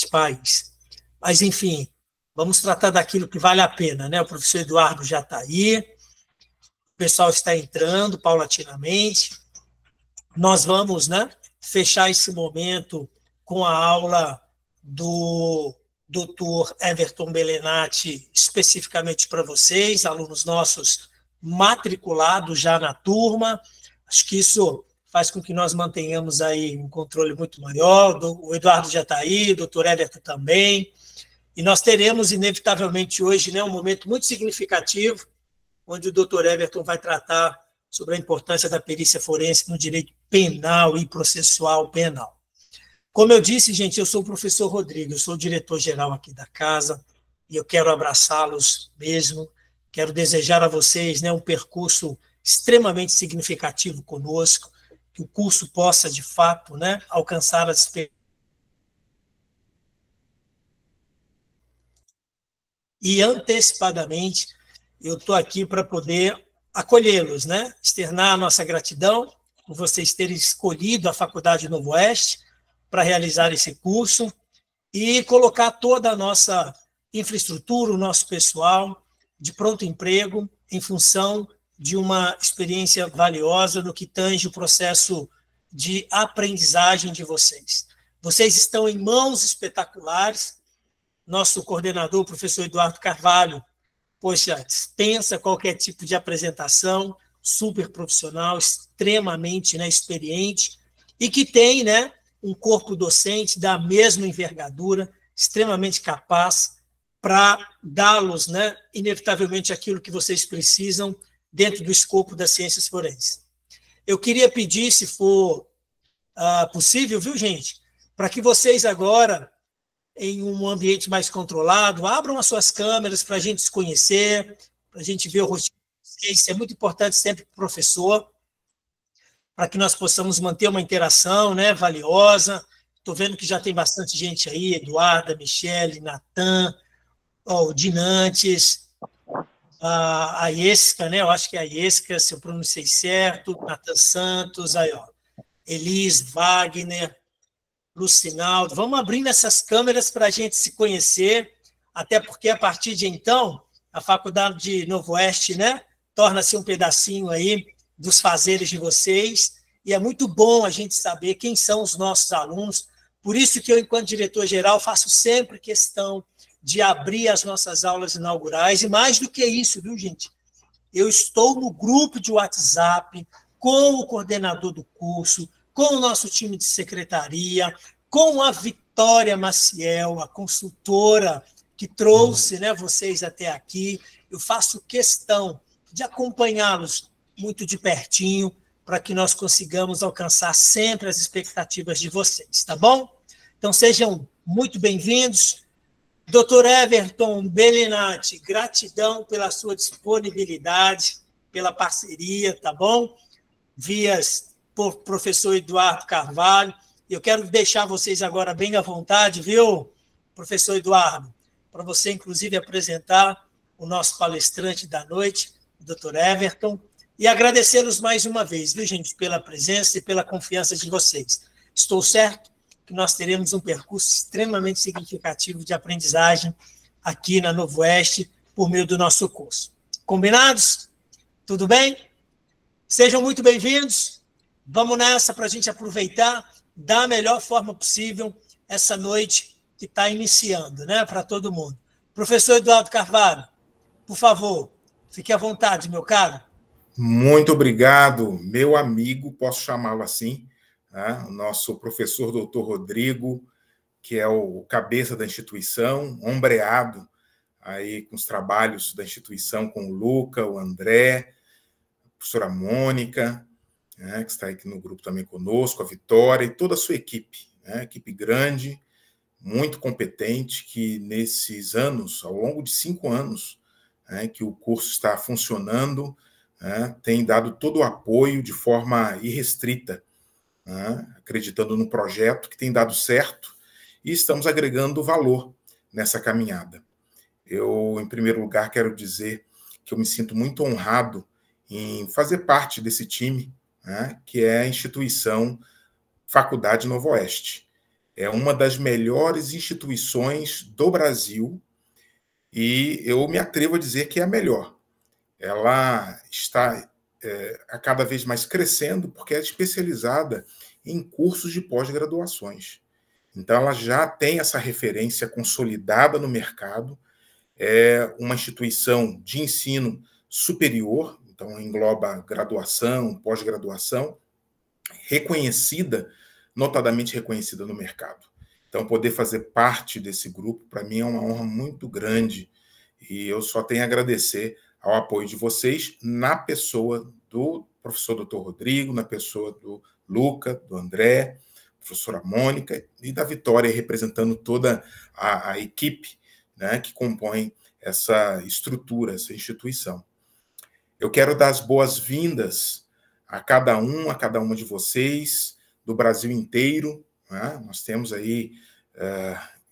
neste país. Mas, enfim, vamos tratar daquilo que vale a pena, né? O professor Eduardo já está aí, o pessoal está entrando paulatinamente. Nós vamos, né, fechar esse momento com a aula do Dr. Everton Belenati, especificamente para vocês, alunos nossos matriculados já na turma. Acho que isso faz com que nós mantenhamos aí um controle muito maior. O Eduardo já está aí, o Dr. Everton também. E nós teremos, inevitavelmente, hoje, né, um momento muito significativo, onde o Dr. Everton vai tratar sobre a importância da perícia forense no direito penal e processual penal. Como eu disse, gente, eu sou o professor Rodrigo, eu sou o diretor-geral aqui da casa, e eu quero abraçá-los mesmo, quero desejar a vocês, né, um percurso extremamente significativo conosco, que o curso possa, de fato, né, alcançar as expectativas. E, antecipadamente, eu estou aqui para poder acolhê-los, né? Externar a nossa gratidão por vocês terem escolhido a Faculdade Novo Oeste para realizar esse curso e colocar toda a nossa infraestrutura, o nosso pessoal de pronto emprego em função de uma experiência valiosa no que tange o processo de aprendizagem de vocês. Vocês estão em mãos espetaculares. Nosso coordenador, o professor Eduardo Carvalho, poxa, dispensa qualquer tipo de apresentação, super profissional, extremamente, né, experiente, e que tem, né, um corpo docente da mesma envergadura, extremamente capaz para dá-los, né, inevitavelmente aquilo que vocês precisam dentro do escopo das ciências forenses. Eu queria pedir, se for possível, viu, gente, para que vocês agora, em um ambiente mais controlado, abram as suas câmeras para a gente se conhecer, para a gente ver o rosto de vocês. Isso é muito importante sempre para o professor, para que nós possamos manter uma interação, né, valiosa. Estou vendo que já tem bastante gente aí, Eduarda, Michele, Natan, o Dinantes, a Iesca, né, eu acho que é a Iesca, se eu pronunciei certo, Natan Santos, aí, ó, Elis, Wagner, Lucinaldo. Vamos abrindo essas câmeras para a gente se conhecer, até porque, a partir de então, a Faculdade de Novo Oeste, né, torna-se um pedacinho aí dos fazeres de vocês, e é muito bom a gente saber quem são os nossos alunos. Por isso que eu, enquanto diretor-geral, faço sempre questão de abrir as nossas aulas inaugurais, e mais do que isso, viu, gente? Eu estou no grupo de WhatsApp com o coordenador do curso, com o nosso time de secretaria, com a Vitória Maciel, a consultora que trouxe, né, vocês até aqui. Eu faço questão de acompanhá-los muito de pertinho para que nós consigamos alcançar sempre as expectativas de vocês, tá bom? Então, sejam muito bem-vindos. Dr. Everton Belenati, gratidão pela sua disponibilidade, pela parceria, tá bom? Vias por professor Eduardo Carvalho. Eu quero deixar vocês agora bem à vontade, viu, professor Eduardo, para você, inclusive, apresentar o nosso palestrante da noite, o Dr. Everton, e agradecê-los mais uma vez, viu, gente, pela presença e pela confiança de vocês. Estou certo que nós teremos um percurso extremamente significativo de aprendizagem aqui na Novo Oeste, por meio do nosso curso. Combinados? Tudo bem? Sejam muito bem-vindos. Vamos nessa para a gente aproveitar da melhor forma possível essa noite que está iniciando, né, para todo mundo. Professor Eduardo Carvalho, por favor, fique à vontade, meu caro. Muito obrigado, meu amigo, posso chamá-lo assim, né? O nosso professor doutor Rodrigo, que é o cabeça da instituição, ombreado aí com os trabalhos da instituição com o Luca, o André, a professora Mônica, né, que está aqui no grupo também conosco, a Vitória e toda a sua equipe, né, equipe grande, muito competente, que nesses anos, ao longo de 5 anos, né, que o curso está funcionando, né, tem dado todo o apoio de forma irrestrita, né, acreditando no projeto que tem dado certo e estamos agregando valor nessa caminhada. Eu, em primeiro lugar, quero dizer que eu me sinto muito honrado em fazer parte desse time, né, que é a instituição Faculdade Novo Oeste. é uma das melhores instituições do Brasil e eu me atrevo a dizer que é a melhor. Ela está a cada vez mais crescendo porque é especializada em cursos de pós-graduações. Então, ela já tem essa referência consolidada no mercado, é uma instituição de ensino superior, então engloba graduação, pós-graduação, reconhecida, notadamente reconhecida no mercado. Então, poder fazer parte desse grupo, para mim, é uma honra muito grande e eu só tenho a agradecer ao apoio de vocês na pessoa do professor Dr. Rodrigo, na pessoa do Luca, do André, professora Mônica e da Vitória, representando toda a equipe, né, que compõe essa estrutura, essa instituição. Eu quero dar as boas-vindas a cada uma de vocês, do Brasil inteiro, né? Nós temos aí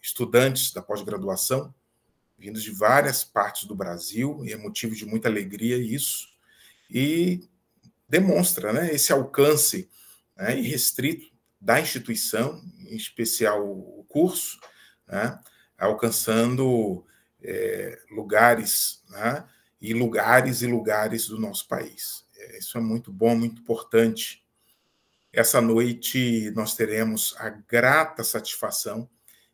estudantes da pós-graduação, vindos de várias partes do Brasil, e é motivo de muita alegria isso, e demonstra, né, esse alcance, né, irrestrito da instituição, em especial o curso, né, alcançando lugares, né, e lugares do nosso país. Isso é muito bom, muito importante. Essa noite nós teremos a grata satisfação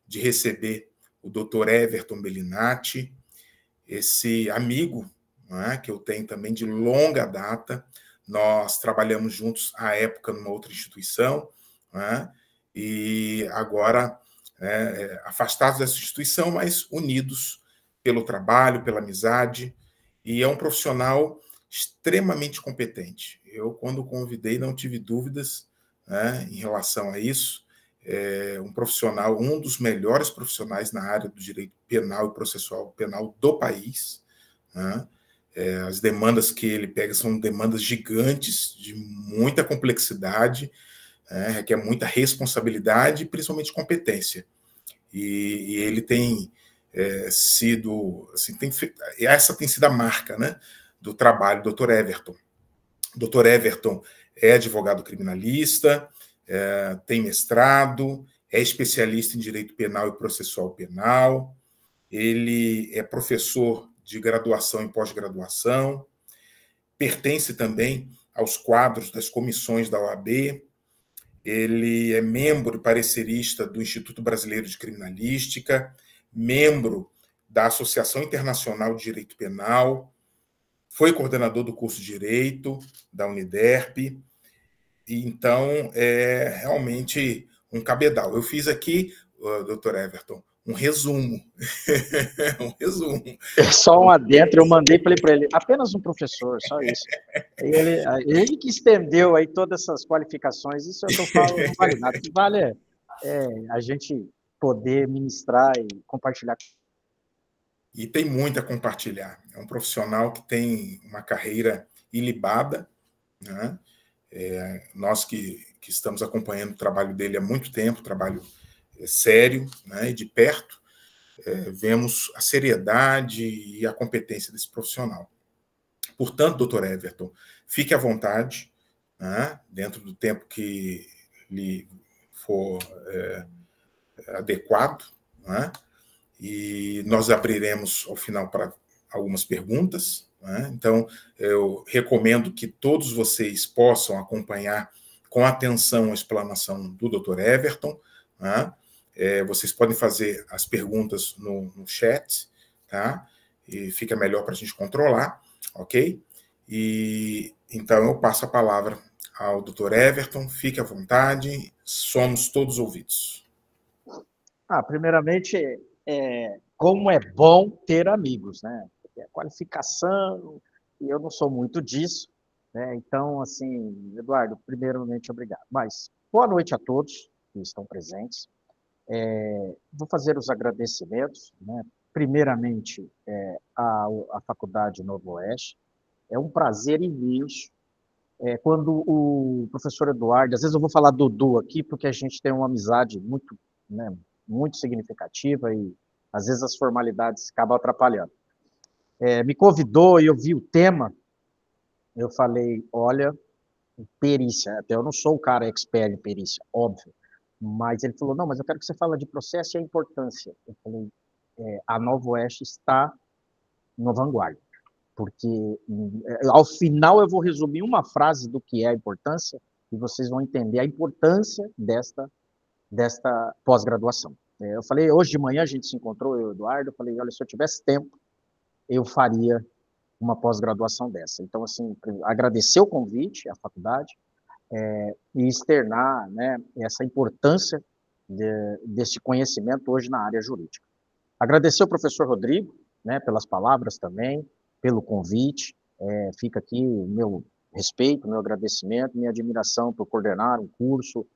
de receber o Dr. Everton Bellinati, esse amigo, né, que eu tenho também de longa data. Nós trabalhamos juntos à época numa outra instituição, né, e agora afastados dessa instituição, mas unidos pelo trabalho, pela amizade, e é um profissional extremamente competente. Eu, quando o convidei, não tive dúvidas, né, em relação a isso. Um profissional, um dos melhores profissionais na área do direito penal e processual penal do país, né? As demandas que ele pega são demandas gigantes, de muita complexidade, requer muita responsabilidade e principalmente competência. E ele tem sido, assim, essa tem sido a marca, né, do trabalho do Dr. Everton. O Dr. Everton é advogado criminalista, tem mestrado, é especialista em direito penal e processual penal, ele é professor de graduação e pós-graduação, pertence também aos quadros das comissões da OAB, ele é membro e parecerista do Instituto Brasileiro de Criminalística, membro da Associação Internacional de Direito Penal, foi coordenador do curso de Direito da Uniderp, e então é realmente um cabedal. Eu fiz aqui, Dr. Everton, um resumo. Um resumo. Só um adentro, eu falei para ele, apenas um professor, só isso. Ele que estendeu aí todas essas qualificações, isso é o que eu falo, não vale nada. O que vale a gente poder ministrar e compartilhar. E tem muito a compartilhar. É um profissional que tem uma carreira ilibada, né? Nós que estamos acompanhando o trabalho dele há muito tempo, trabalho sério, né, e de perto, vemos a seriedade e a competência desse profissional. Portanto, doutor Everton, fique à vontade, né, dentro do tempo que lhe for adequado, né, e nós abriremos ao final para algumas perguntas, né? Então, eu recomendo que todos vocês possam acompanhar com atenção a explanação do Dr. Everton, né? Vocês podem fazer as perguntas no chat, tá? E fica melhor para a gente controlar, ok? E então eu passo a palavra ao Dr. Everton, fique à vontade, somos todos ouvidos. Primeiramente, como é bom ter amigos, né? Qualificação, e eu não sou muito disso, né? Então, assim, Eduardo, primeiramente, obrigado. Mas, boa noite a todos que estão presentes. Vou fazer os agradecimentos, né? Primeiramente, à Faculdade Novo Oeste. É um prazer imenso. Quando o professor Eduardo, às vezes eu vou falar Dudu aqui, porque a gente tem uma amizade muito, né, muito significativa e, às vezes, as formalidades acabam atrapalhando. Me convidou e eu vi o tema, eu falei, olha, perícia, até eu não sou o cara expert em perícia, óbvio, Mas ele falou, não, mas eu quero que você fale de processo e a importância. Eu falei, a Nova Oeste está no vanguarda, porque ao final eu vou resumir uma frase do que é a importância e vocês vão entender a importância desta pós-graduação. Eu falei, hoje de manhã a gente se encontrou, eu e o Eduardo, eu falei, olha, se eu tivesse tempo, eu faria uma pós-graduação dessa. Então, assim, agradecer o convite à faculdade e externar, né, essa importância desse conhecimento hoje na área jurídica. Agradecer ao professor Rodrigo, né, pelas palavras também, pelo convite. Fica aqui o meu respeito, meu agradecimento, minha admiração por coordenar um curso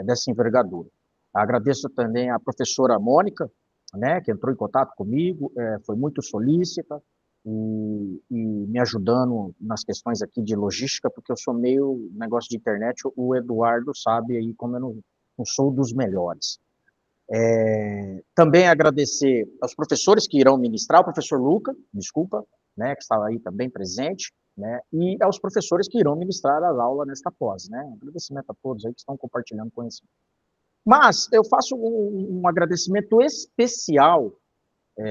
dessa envergadura. Agradeço também à professora Mônica, né, que entrou em contato comigo, foi muito solícita e me ajudando nas questões aqui de logística, porque eu sou meio negócio de internet, o Eduardo sabe aí como eu não sou dos melhores. Também agradecer aos professores que irão ministrar, o professor Luca, desculpa, né, que estava aí também presente, né, e aos professores que irão ministrar a aula nesta pós, né, agradecimento a todos aí que estão compartilhando conhecimento. Mas eu faço um agradecimento especial,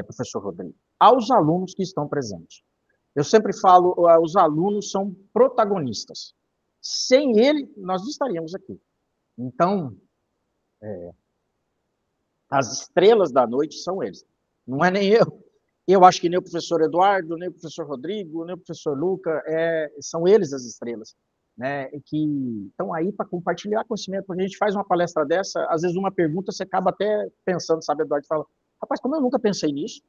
professor Rodrigo, aos alunos que estão presentes. Eu sempre falo, os alunos são protagonistas. Sem ele, nós não estaríamos aqui. Então, as estrelas da noite são eles. Não é nem eu. Eu acho que nem o professor Eduardo, nem o professor Rodrigo, nem o professor Luca, são eles as estrelas, né? Que estão aí para compartilhar conhecimento. Porque a gente faz uma palestra dessa, às vezes uma pergunta você acaba até pensando, sabe, Eduardo fala, rapaz, como eu nunca pensei nisso,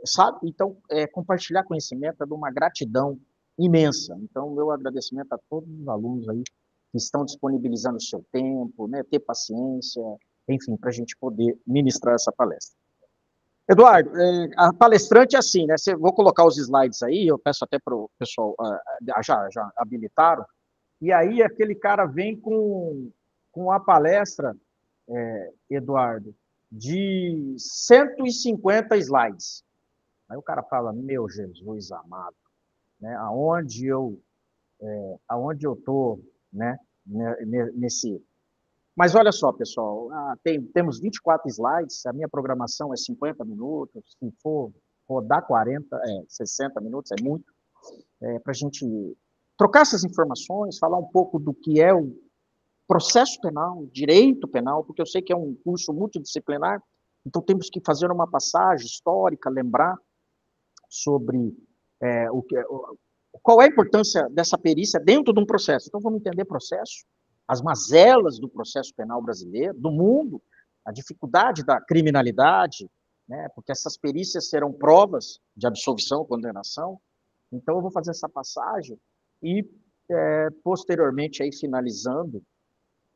sabe? Então, compartilhar conhecimento é de uma gratidão imensa. Então, meu agradecimento a todos os alunos aí que estão disponibilizando o seu tempo, né, ter paciência, enfim, para a gente poder ministrar essa palestra. Eduardo, a palestrante é assim, né? Vou colocar os slides aí, eu peço até para o pessoal, já habilitaram, e aí aquele cara vem com a palestra, Eduardo, de 150 slides. Aí o cara fala, meu Jesus amado, né? Aonde eu estou, né? Nesse... Mas olha só, pessoal, temos 24 slides, a minha programação é 50 minutos, se for rodar 60 minutos, é muito, para a gente trocar essas informações, falar um pouco do que é o processo penal, direito penal, porque eu sei que é um curso multidisciplinar, então temos que fazer uma passagem histórica, lembrar sobre qual é a importância dessa perícia dentro de um processo. Então vamos entender processo, as mazelas do processo penal brasileiro, do mundo, a dificuldade da criminalidade, né, porque essas perícias serão provas de absolvição, condenação. Então, eu vou fazer essa passagem e, posteriormente, aí, finalizando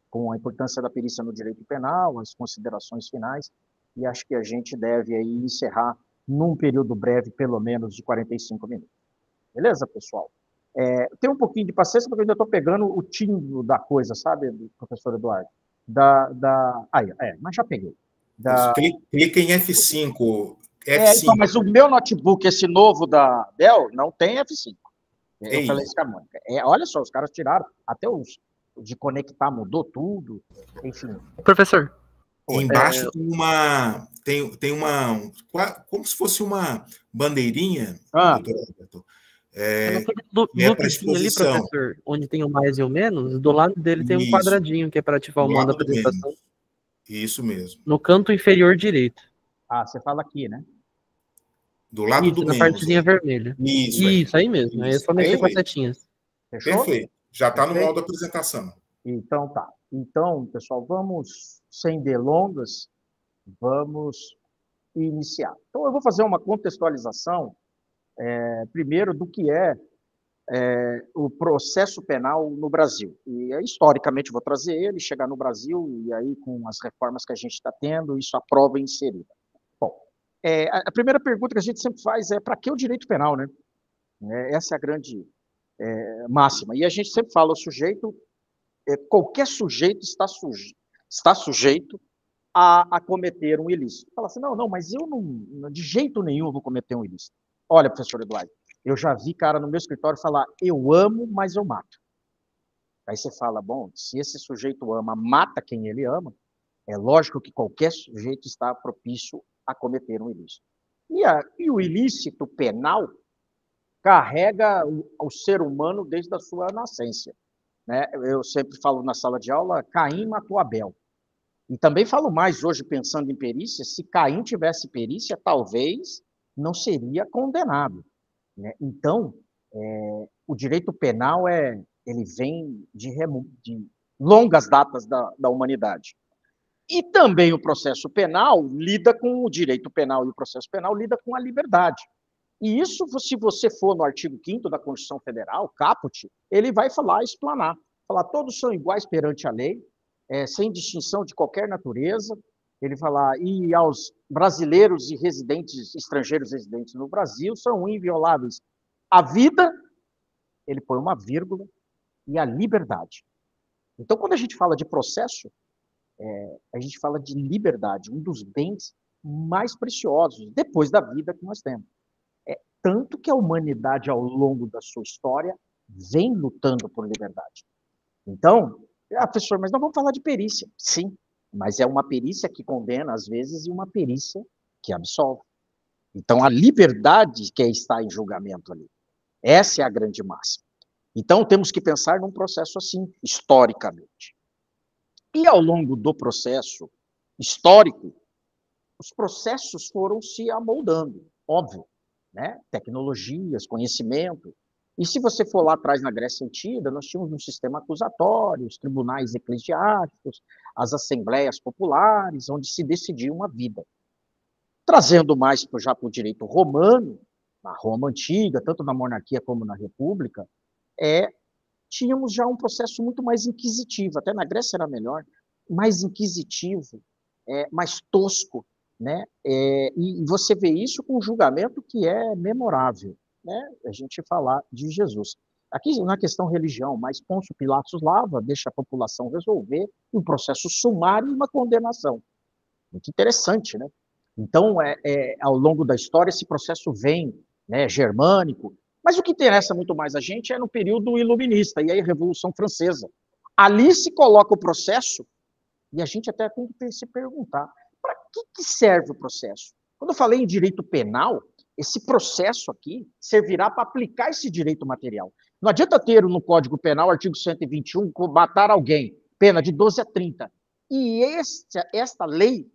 com a importância da perícia no direito penal, as considerações finais, e acho que a gente deve aí encerrar num período breve, pelo menos de 45 minutos. Beleza, pessoal? Tem um pouquinho de paciência, porque eu ainda estou pegando o timbre da coisa, sabe, professor Eduardo? Mas já peguei. Clica em F5. Então, mas o meu notebook, esse novo da Dell, não tem F5. Eu falei isso com a Mônica. Olha só, os caras tiraram, até os de conectar mudou tudo, enfim. Professor. Embaixo tem uma, como se fosse uma bandeirinha, doutor no cantinho ali, professor, onde tem o mais e o menos, do lado dele tem um quadradinho que é para ativar o modo da apresentação. Isso mesmo. No canto inferior direito. Você fala aqui, né? Do lado do menos. Na partezinha vermelha. Isso aí mesmo. Aí é só mexer com as setinhas. Fechou? Perfeito. Já está no modo apresentação. Então tá. Então, pessoal, vamos, sem delongas, vamos iniciar. Então, eu vou fazer uma contextualização, primeiro, do que é o processo penal no Brasil. E, historicamente, vou trazer ele, chegar no Brasil, e aí, com as reformas que a gente está tendo, isso a prova é inserida. Bom, a primeira pergunta que a gente sempre faz é para que o direito penal, né? Essa é a grande máxima. E a gente sempre fala, o sujeito, qualquer sujeito está sujeito a cometer um ilícito. Fala assim, não, mas eu não, de jeito nenhum vou cometer um ilícito. Olha, professor Eduardo, eu já vi cara no meu escritório falar, eu amo, mas eu mato. Aí você fala, bom, se esse sujeito ama, mata quem ele ama, É lógico que qualquer sujeito está propício a cometer um ilícito. E o ilícito penal carrega o ser humano desde a sua nascença. Né? Eu sempre falo na sala de aula, Caim matou Abel. E também falo mais hoje, pensando em perícia, se Caim tivesse perícia, talvez não seria condenado. Né? Então, o direito penal ele vem de longas datas da humanidade. E também o processo penal lida com o direito penal, e o processo penal lida com a liberdade. E isso, se você for no artigo 5º da Constituição Federal, caput, ele vai falar, explanar, falar todos são iguais perante a lei, sem distinção de qualquer natureza. Ele falar, e aos brasileiros e estrangeiros residentes no Brasil, são invioláveis a vida, ele põe uma vírgula, e a liberdade. Então, quando a gente fala de processo, a gente fala de liberdade, um dos bens mais preciosos, depois da vida que nós temos. Tanto que a humanidade, ao longo da sua história, vem lutando por liberdade. Então, professor, mas não vamos falar de perícia. Sim, mas é uma perícia que condena, às vezes, e uma perícia que absolve. Então, a liberdade que está em julgamento ali. Essa é a grande máxima. Então, temos que pensar num processo assim, historicamente. E ao longo do processo histórico, os processos foram se amoldando, óbvio, né? Tecnologias, conhecimento. E se você for lá atrás na Grécia Antiga, nós tínhamos um sistema acusatório, os tribunais eclesiásticos, as assembleias populares, onde se decidia uma vida. Trazendo mais já para o direito romano, na Roma Antiga, tanto na monarquia como na república, tínhamos já um processo muito mais inquisitivo, até na Grécia era melhor, mais inquisitivo, mais tosco, né? E você vê isso com um julgamento que é memorável, né? A gente falar de Jesus. Aqui na questão religião, mas Pôncio Pilatos lava, deixa a população resolver um processo sumário e uma condenação. Muito interessante, né? Então, ao longo da história, esse processo vem, né, germânico, mas o que interessa muito mais a gente é no período iluminista, e aí a Revolução Francesa. Ali se coloca o processo, e a gente até tem que se perguntar, para que serve o processo? Quando eu falei em direito penal, esse processo aqui servirá para aplicar esse direito material. Não adianta ter no Código Penal, artigo 121, matar alguém, pena de 12 a 30. E esta lei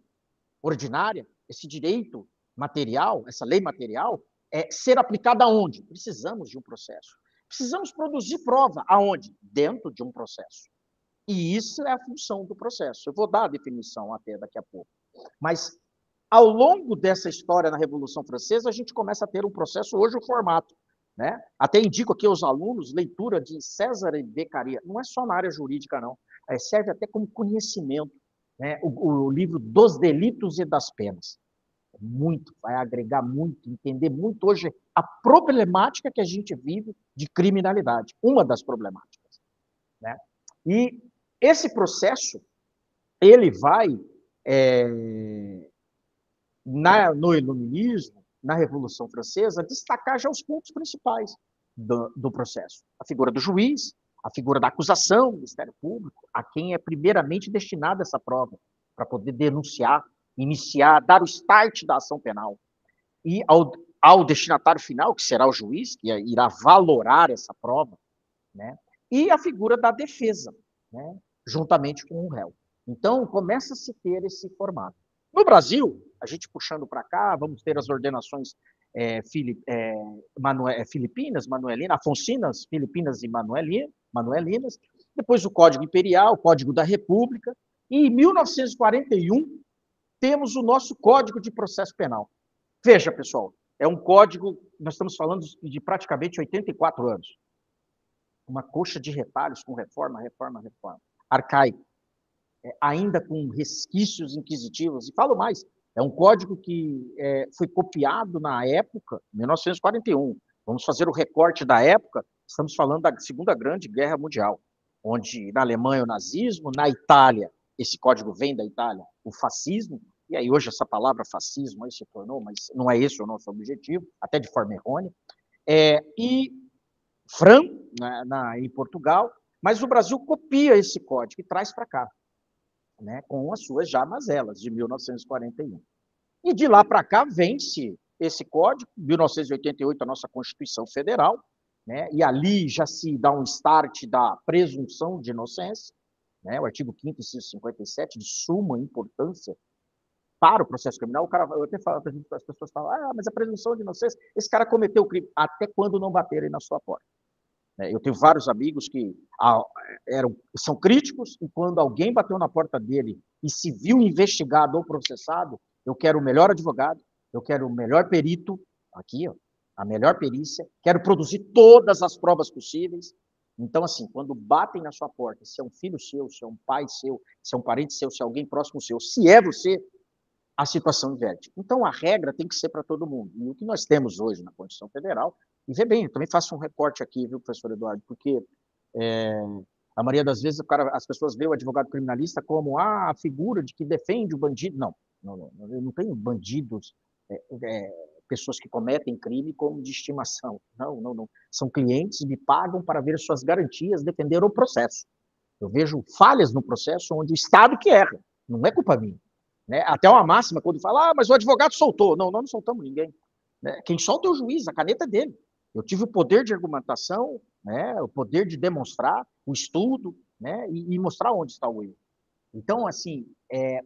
ordinária, esse direito material, essa lei material, ser aplicada aonde? Precisamos de um processo. Precisamos produzir prova. Aonde? Dentro de um processo. E isso é a função do processo. Eu vou dar a definição até daqui a pouco. Mas, ao longo dessa história na Revolução Francesa, a gente começa a ter um processo, hoje o formato. Né? Até indico aqui aos alunos leitura de César e Beccaria. Não é só na área jurídica, não. Serve até como conhecimento. Né? O livro Dos Delitos e das Penas. Muito, vai agregar muito, entender muito hoje a problemática que a gente vive de criminalidade, uma das problemáticas. Né? E esse processo, ele vai, no iluminismo, na Revolução Francesa, destacar já os pontos principais do processo. A figura do juiz, a figura da acusação, do Ministério Público, a quem é primeiramente destinada essa prova, para poder denunciar, iniciar, dar o start da ação penal. E ao destinatário final, que será o juiz, que irá valorar essa prova, né? E a figura da defesa, né? Juntamente com o réu. Então, começa a se ter esse formato. No Brasil, a gente puxando para cá, vamos ter as ordenações filipinas, manuelinas, afonsinas, filipinas e manuelinas, depois o Código Imperial, o Código da República, e em 1941, temos o nosso Código de Processo Penal. Veja, pessoal, é um código, nós estamos falando de praticamente 84 anos. Uma coxa de retalhos com reforma. Arcaico. Ainda com resquícios inquisitivos. E falo mais, é um código que foi copiado na época, 1941. Vamos fazer o recorte da época, estamos falando da Segunda Grande Guerra Mundial, onde na Alemanha o nazismo, na Itália, esse código vem da Itália, o fascismo, e aí hoje essa palavra fascismo aí se tornou, mas não é esse o nosso objetivo, até de forma errônea, e Franco, em Portugal, mas o Brasil copia esse código e traz para cá. né, com as suas já mazelas, de 1941. E de lá para cá vence esse código, 1988, a nossa Constituição Federal, né, e ali já se dá um start da presunção de inocência, né, o artigo 5º, inciso 57, de suma importância para o processo criminal. O cara, eu até falo, as pessoas falam, mas a presunção de inocência, esse cara cometeu o crime, até quando não baterem na sua porta. Eu tenho vários amigos que são críticos, e quando alguém bateu na porta dele e se viu investigado ou processado, eu quero o melhor advogado, eu quero o melhor perito, aqui, ó, a melhor perícia, quero produzir todas as provas possíveis. Então, assim, quando batem na sua porta, se é um filho seu, se é um pai seu, se é um parente seu, se é alguém próximo seu, se é você, a situação inverte. Então, a regra tem que ser para todo mundo. E o que nós temos hoje na Constituição Federal, e vê bem, eu também faço um recorte aqui, viu, professor Eduardo, porque a maioria das vezes as pessoas veem o advogado criminalista como a figura de que defende o bandido. Não, eu não tenho bandidos, pessoas que cometem crime como de estimação. Não. São clientes que me pagam para ver suas garantias, defender o processo. Eu vejo falhas no processo onde o Estado que erra, não é culpa minha. Né? Até uma máxima, quando fala, mas o advogado soltou. Não, nós não soltamos ninguém. Né? Quem solta é o juiz, a caneta é dele. Eu tive o poder de argumentação, né? O poder de demonstrar o estudo, né? E mostrar onde está o erro. Então, assim,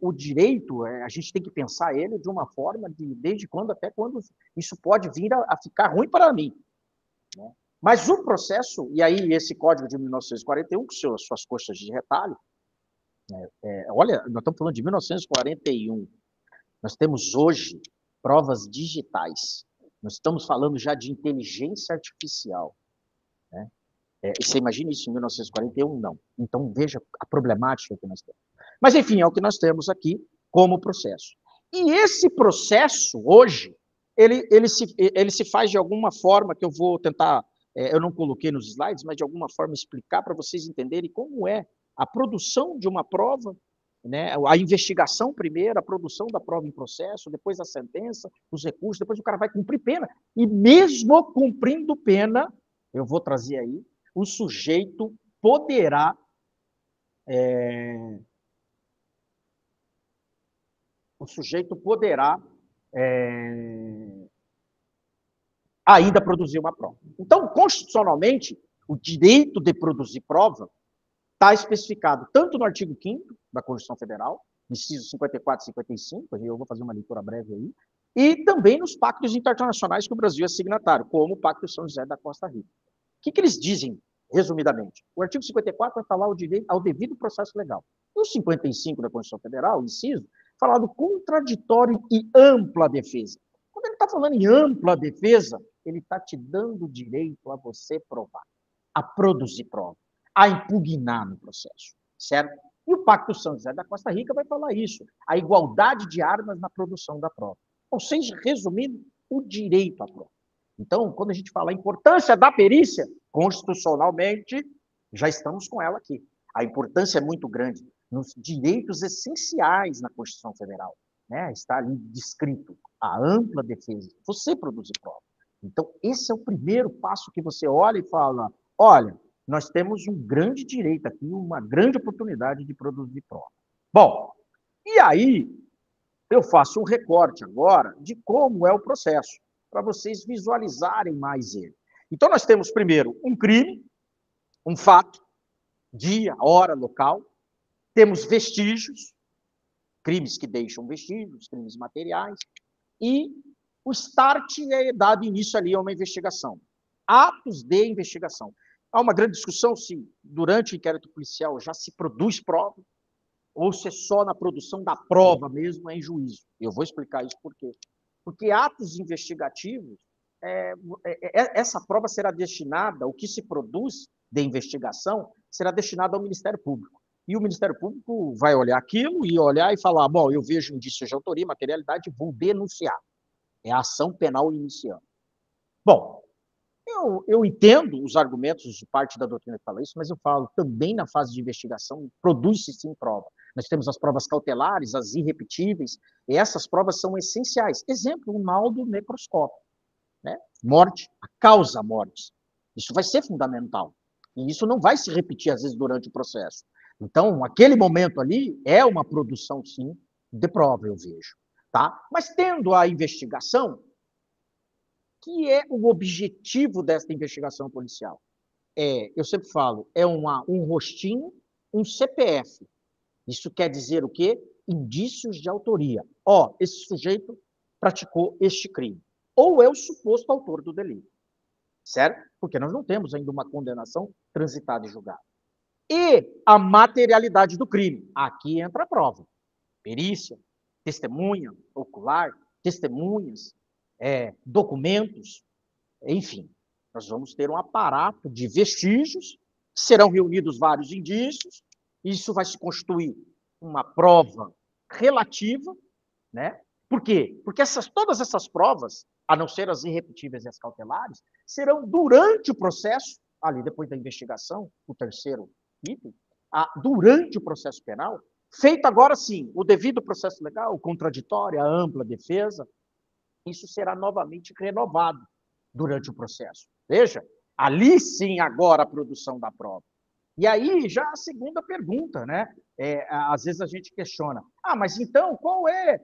o direito, a gente tem que pensar ele de uma forma desde quando até quando isso pode vir a ficar ruim para mim. Né? Mas o processo, e aí esse código de 1941, com suas coxas de retalho, olha, nós estamos falando de 1941, nós temos hoje provas digitais, nós estamos falando já de inteligência artificial. Né? Você imagina isso em 1941? Não. Então, veja a problemática que nós temos. Mas, enfim, é o que nós temos aqui como processo. E esse processo, hoje, ele se faz de alguma forma, que eu vou tentar, eu não coloquei nos slides, mas de alguma forma explicar para vocês entenderem como é a produção de uma prova, né, a investigação primeiro, a produção da prova em processo, depois a sentença, os recursos, depois o cara vai cumprir pena. E mesmo cumprindo pena, eu vou trazer aí, o sujeito poderá ainda produzir uma prova. Então, constitucionalmente, o direito de produzir prova está especificado tanto no artigo 5º da Constituição Federal, incisos 54 e 55, eu vou fazer uma leitura breve aí, e também nos pactos internacionais que o Brasil é signatário, como o Pacto de São José da Costa Rica. O que eles dizem, resumidamente? O artigo 54 vai falar o direito ao devido processo legal. E o 55 da Constituição Federal, inciso, fala do contraditório e ampla defesa. Quando ele está falando em ampla defesa, ele está te dando o direito a você provar, a produzir prova, a impugnar no processo, certo? E o Pacto São José da Costa Rica vai falar isso, a igualdade de armas na produção da prova. Ou seja, resumindo, o direito à prova. Então, quando a gente fala a importância da perícia, constitucionalmente, já estamos com ela aqui. A importância é muito grande nos direitos essenciais na Constituição Federal. Né? Está ali descrito a ampla defesa, você produzir prova. Então, esse é o primeiro passo que você olha e fala, olha, nós temos um grande direito aqui, uma grande oportunidade de produzir prova. Bom, e aí eu faço um recorte agora de como é o processo, para vocês visualizarem mais ele. Então, nós temos primeiro um crime, um fato, dia, hora, local, temos vestígios, crimes que deixam vestígios, crimes materiais, e o start é dado início ali a uma investigação. Atos de investigação. Há uma grande discussão se, durante o inquérito policial, já se produz prova, ou se é só na produção da prova mesmo, é em juízo. Eu vou explicar isso por quê. Porque atos investigativos, essa prova será destinada, o que se produz de investigação, será destinado ao Ministério Público. E o Ministério Público vai olhar aquilo e olhar e falar, bom, eu vejo indícios de autoria, materialidade, vou denunciar. É a ação penal inicial. Bom, eu entendo os argumentos de parte da doutrina que fala isso, mas eu falo também na fase de investigação, produz-se sim prova. Nós temos as provas cautelares, as irrepetíveis, e essas provas são essenciais. Exemplo, um laudo necroscópico. Né? Morte, a causa morte. Isso vai ser fundamental. E isso não vai se repetir, às vezes, durante o processo. Então, aquele momento ali é uma produção, sim, de prova, eu vejo. Tá? Mas tendo a investigação, que é o objetivo desta investigação policial? Eu sempre falo, é um rostinho, um CPF. Isso quer dizer o quê? Indícios de autoria. Esse sujeito praticou este crime. Ou é o suposto autor do delito. Certo? Porque nós não temos ainda uma condenação transitada e julgada. E a materialidade do crime. Aqui entra a prova. Perícia, testemunha ocular, testemunhas, documentos, enfim. Nós vamos ter um aparato de vestígios, serão reunidos vários indícios, isso vai se constituir uma prova relativa, né? Por quê? Porque todas essas provas, a não ser as irrepetíveis e as cautelares, serão durante o processo, ali depois da investigação, o terceiro item, durante o processo penal, feito agora sim o devido processo legal, o contraditório, a ampla defesa, isso será novamente renovado durante o processo. Veja, ali sim agora a produção da prova. E aí já a segunda pergunta, né? Às vezes a gente questiona, mas então qual é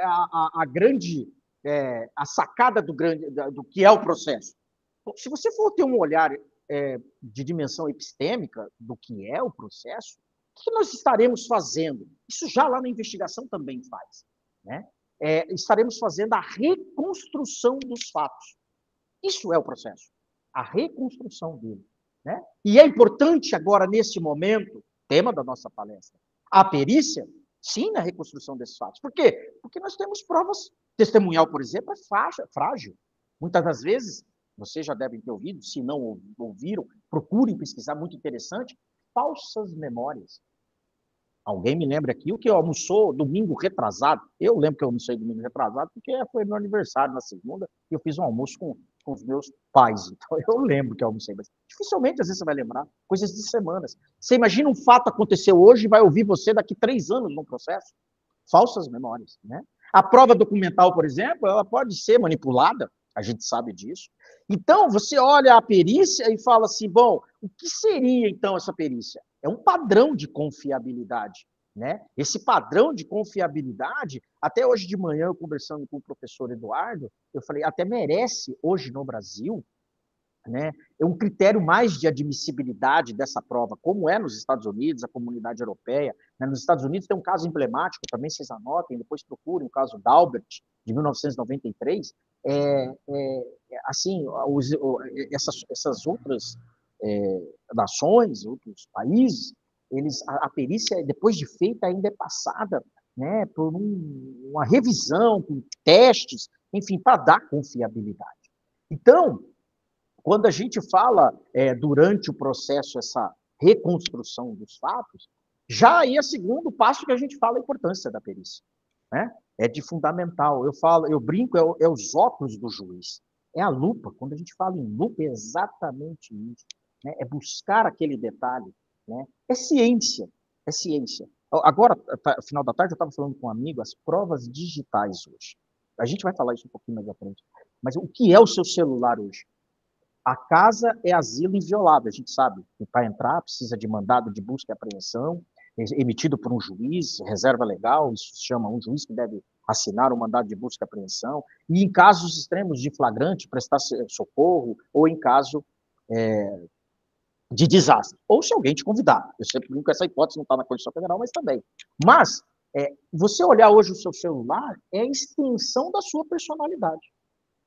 a grande, a sacada do que é o processo? Bom, se você for ter um olhar de dimensão epistêmica do que é o processo, o que nós estaremos fazendo? Isso já lá na investigação também faz, né? Estaremos fazendo a reconstrução dos fatos. Isso é o processo, a reconstrução dele. Né? E é importante agora, nesse momento, tema da nossa palestra, a perícia, sim, na reconstrução desses fatos. Por quê? Porque nós temos provas. Testemunhal, por exemplo, é frágil. Muitas das vezes, vocês já devem ter ouvido, se não ouviram, procurem pesquisar, muito interessante, falsas memórias. Alguém me lembra aqui o que almoçou domingo retrasado. Eu lembro que eu almocei domingo retrasado porque foi meu aniversário na segunda e eu fiz um almoço com os meus pais. Então, eu lembro que eu almocei. Mas dificilmente, às vezes, você vai lembrar. Coisas de semanas. Você imagina um fato aconteceu hoje e vai ouvir você daqui 3 anos no processo? Falsas memórias, né? A prova documental, por exemplo, ela pode ser manipulada. A gente sabe disso. Então, você olha a perícia e fala assim, bom, o que seria, então, essa perícia? É um padrão de confiabilidade, né? Esse padrão de confiabilidade, até hoje de manhã, eu conversando com o professor Eduardo, eu falei, até merece, hoje no Brasil, né, um critério mais de admissibilidade dessa prova, como é nos Estados Unidos, a comunidade europeia. Né? Nos Estados Unidos tem um caso emblemático, também vocês anotem, depois procurem, o caso Daubert, de 1993. Assim, essas outras nações, outros países, a perícia, depois de feita, ainda é passada, né, por uma revisão, com testes, enfim, para dar confiabilidade. Então, quando a gente fala durante o processo essa reconstrução dos fatos, já aí é o segundo passo que a gente fala a importância da perícia, né? É de fundamental. Eu brinco, é os óculos do juiz, é a lupa. Quando a gente fala em lupa, é exatamente isso, né? É buscar aquele detalhe, né? É ciência, é ciência. Agora, no final da tarde, eu estava falando com um amigo, as provas digitais hoje. A gente vai falar isso um pouquinho mais à frente. Mas o que é o seu celular hoje? A casa é asilo inviolável, a gente sabe que para entrar precisa de mandado de busca e apreensão, emitido por um juiz, reserva legal, isso se chama um juiz que deve assinar o mandado de busca e apreensão, e em casos extremos de flagrante, prestar socorro, ou em caso de desastre, ou se alguém te convidar. Eu sempre brinco que essa hipótese não está na Constituição Federal, mas também. Mas, você olhar hoje o seu celular é a extensão da sua personalidade.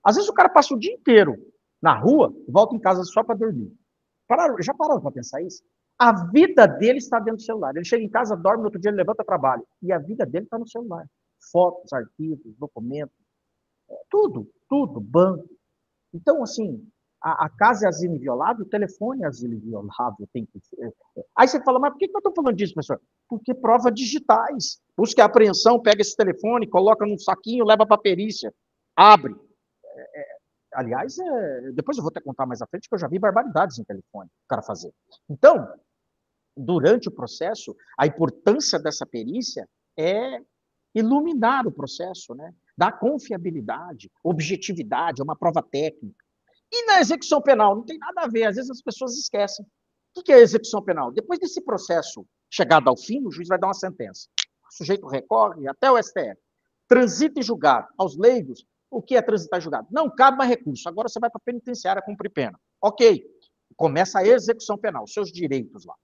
Às vezes o cara passa o dia inteiro na rua, volta em casa só para dormir. Já pararam para pensar isso? A vida dele está dentro do celular. Ele chega em casa, dorme, no outro dia ele levanta, trabalha. E a vida dele está no celular. Fotos, arquivos, documentos, tudo, banco. Então, assim, a casa é asilo inviolável, o telefone é asilo inviolável. Aí você fala, mas por que eu estou falando disso, professor? Porque provas digitais. Busca a apreensão, pega esse telefone, coloca num saquinho, leva para a perícia, abre. Aliás, depois eu vou até contar mais à frente, que eu já vi barbaridades em telefone o cara fazer. Então, durante o processo, a importância dessa perícia é iluminar o processo, né? Dar confiabilidade, objetividade, é uma prova técnica. E na execução penal, não tem nada a ver, às vezes as pessoas esquecem. O que é a execução penal? Depois desse processo Chegado ao fim, o juiz vai dar uma sentença. O sujeito recorre até o STF. Transita em julgado. Aos leigos, o que é transitar em julgado? Não cabe mais recurso. Agora você vai para a penitenciária cumprir pena. Ok. Começa a execução penal. Seus direitos lá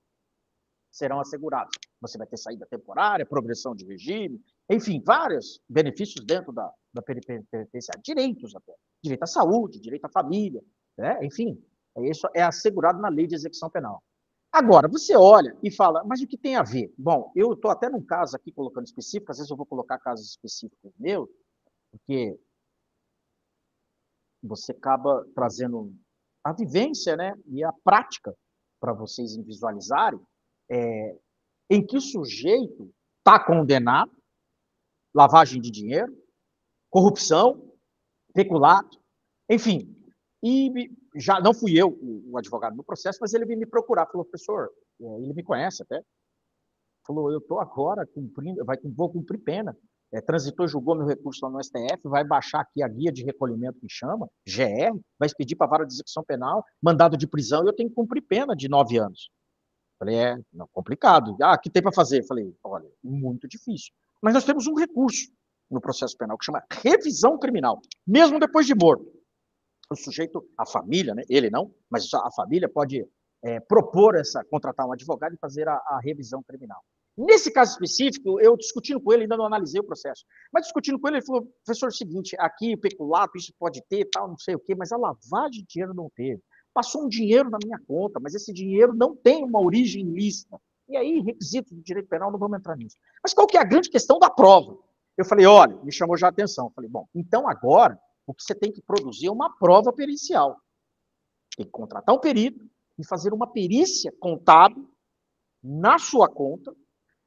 serão assegurados. Você vai ter saída temporária, progressão de regime, enfim, vários benefícios dentro da penitenciária. Direitos até. Direito à saúde, direito à família, né? Enfim, isso é assegurado na lei de execução penal. Agora, você olha e fala, mas o que tem a ver? Bom, eu estou até num caso aqui colocando específico, às vezes eu vou colocar casos específicos meus, porque você acaba trazendo a vivência, né, e a prática para vocês visualizarem em que o sujeito está condenado, lavagem de dinheiro, corrupção, peculato, enfim. E já não fui eu o advogado no processo, mas ele veio me procurar, falou, professor, ele me conhece até, falou, eu estou agora cumprindo, vou cumprir pena, transitou, julgou meu recurso lá no STF, vai baixar aqui a guia de recolhimento que chama, GR, vai expedir para a vara de execução penal, mandado de prisão, e eu tenho que cumprir pena de 9 anos. Falei, não, complicado. O que tem para fazer? Falei, olha, muito difícil. Mas nós temos um recurso no processo penal que chama revisão criminal, mesmo depois de morto. O sujeito, a família, né, ele não, mas a família pode propor contratar um advogado e fazer a revisão criminal. Nesse caso específico, eu discutindo com ele, ainda não analisei o processo, mas discutindo com ele, ele falou, professor, é o seguinte, aqui o peculato, isso pode ter, tal, não sei o quê, mas a lavagem de dinheiro não teve. Passou um dinheiro na minha conta, mas esse dinheiro não tem uma origem ilícita. E aí, requisitos do direito penal, não vamos entrar nisso. Mas qual que é a grande questão da prova? Eu falei, olha, me chamou já a atenção. Eu falei, bom, então agora, o que você tem que produzir é uma prova pericial. Tem que contratar um perito e fazer uma perícia contábil na sua conta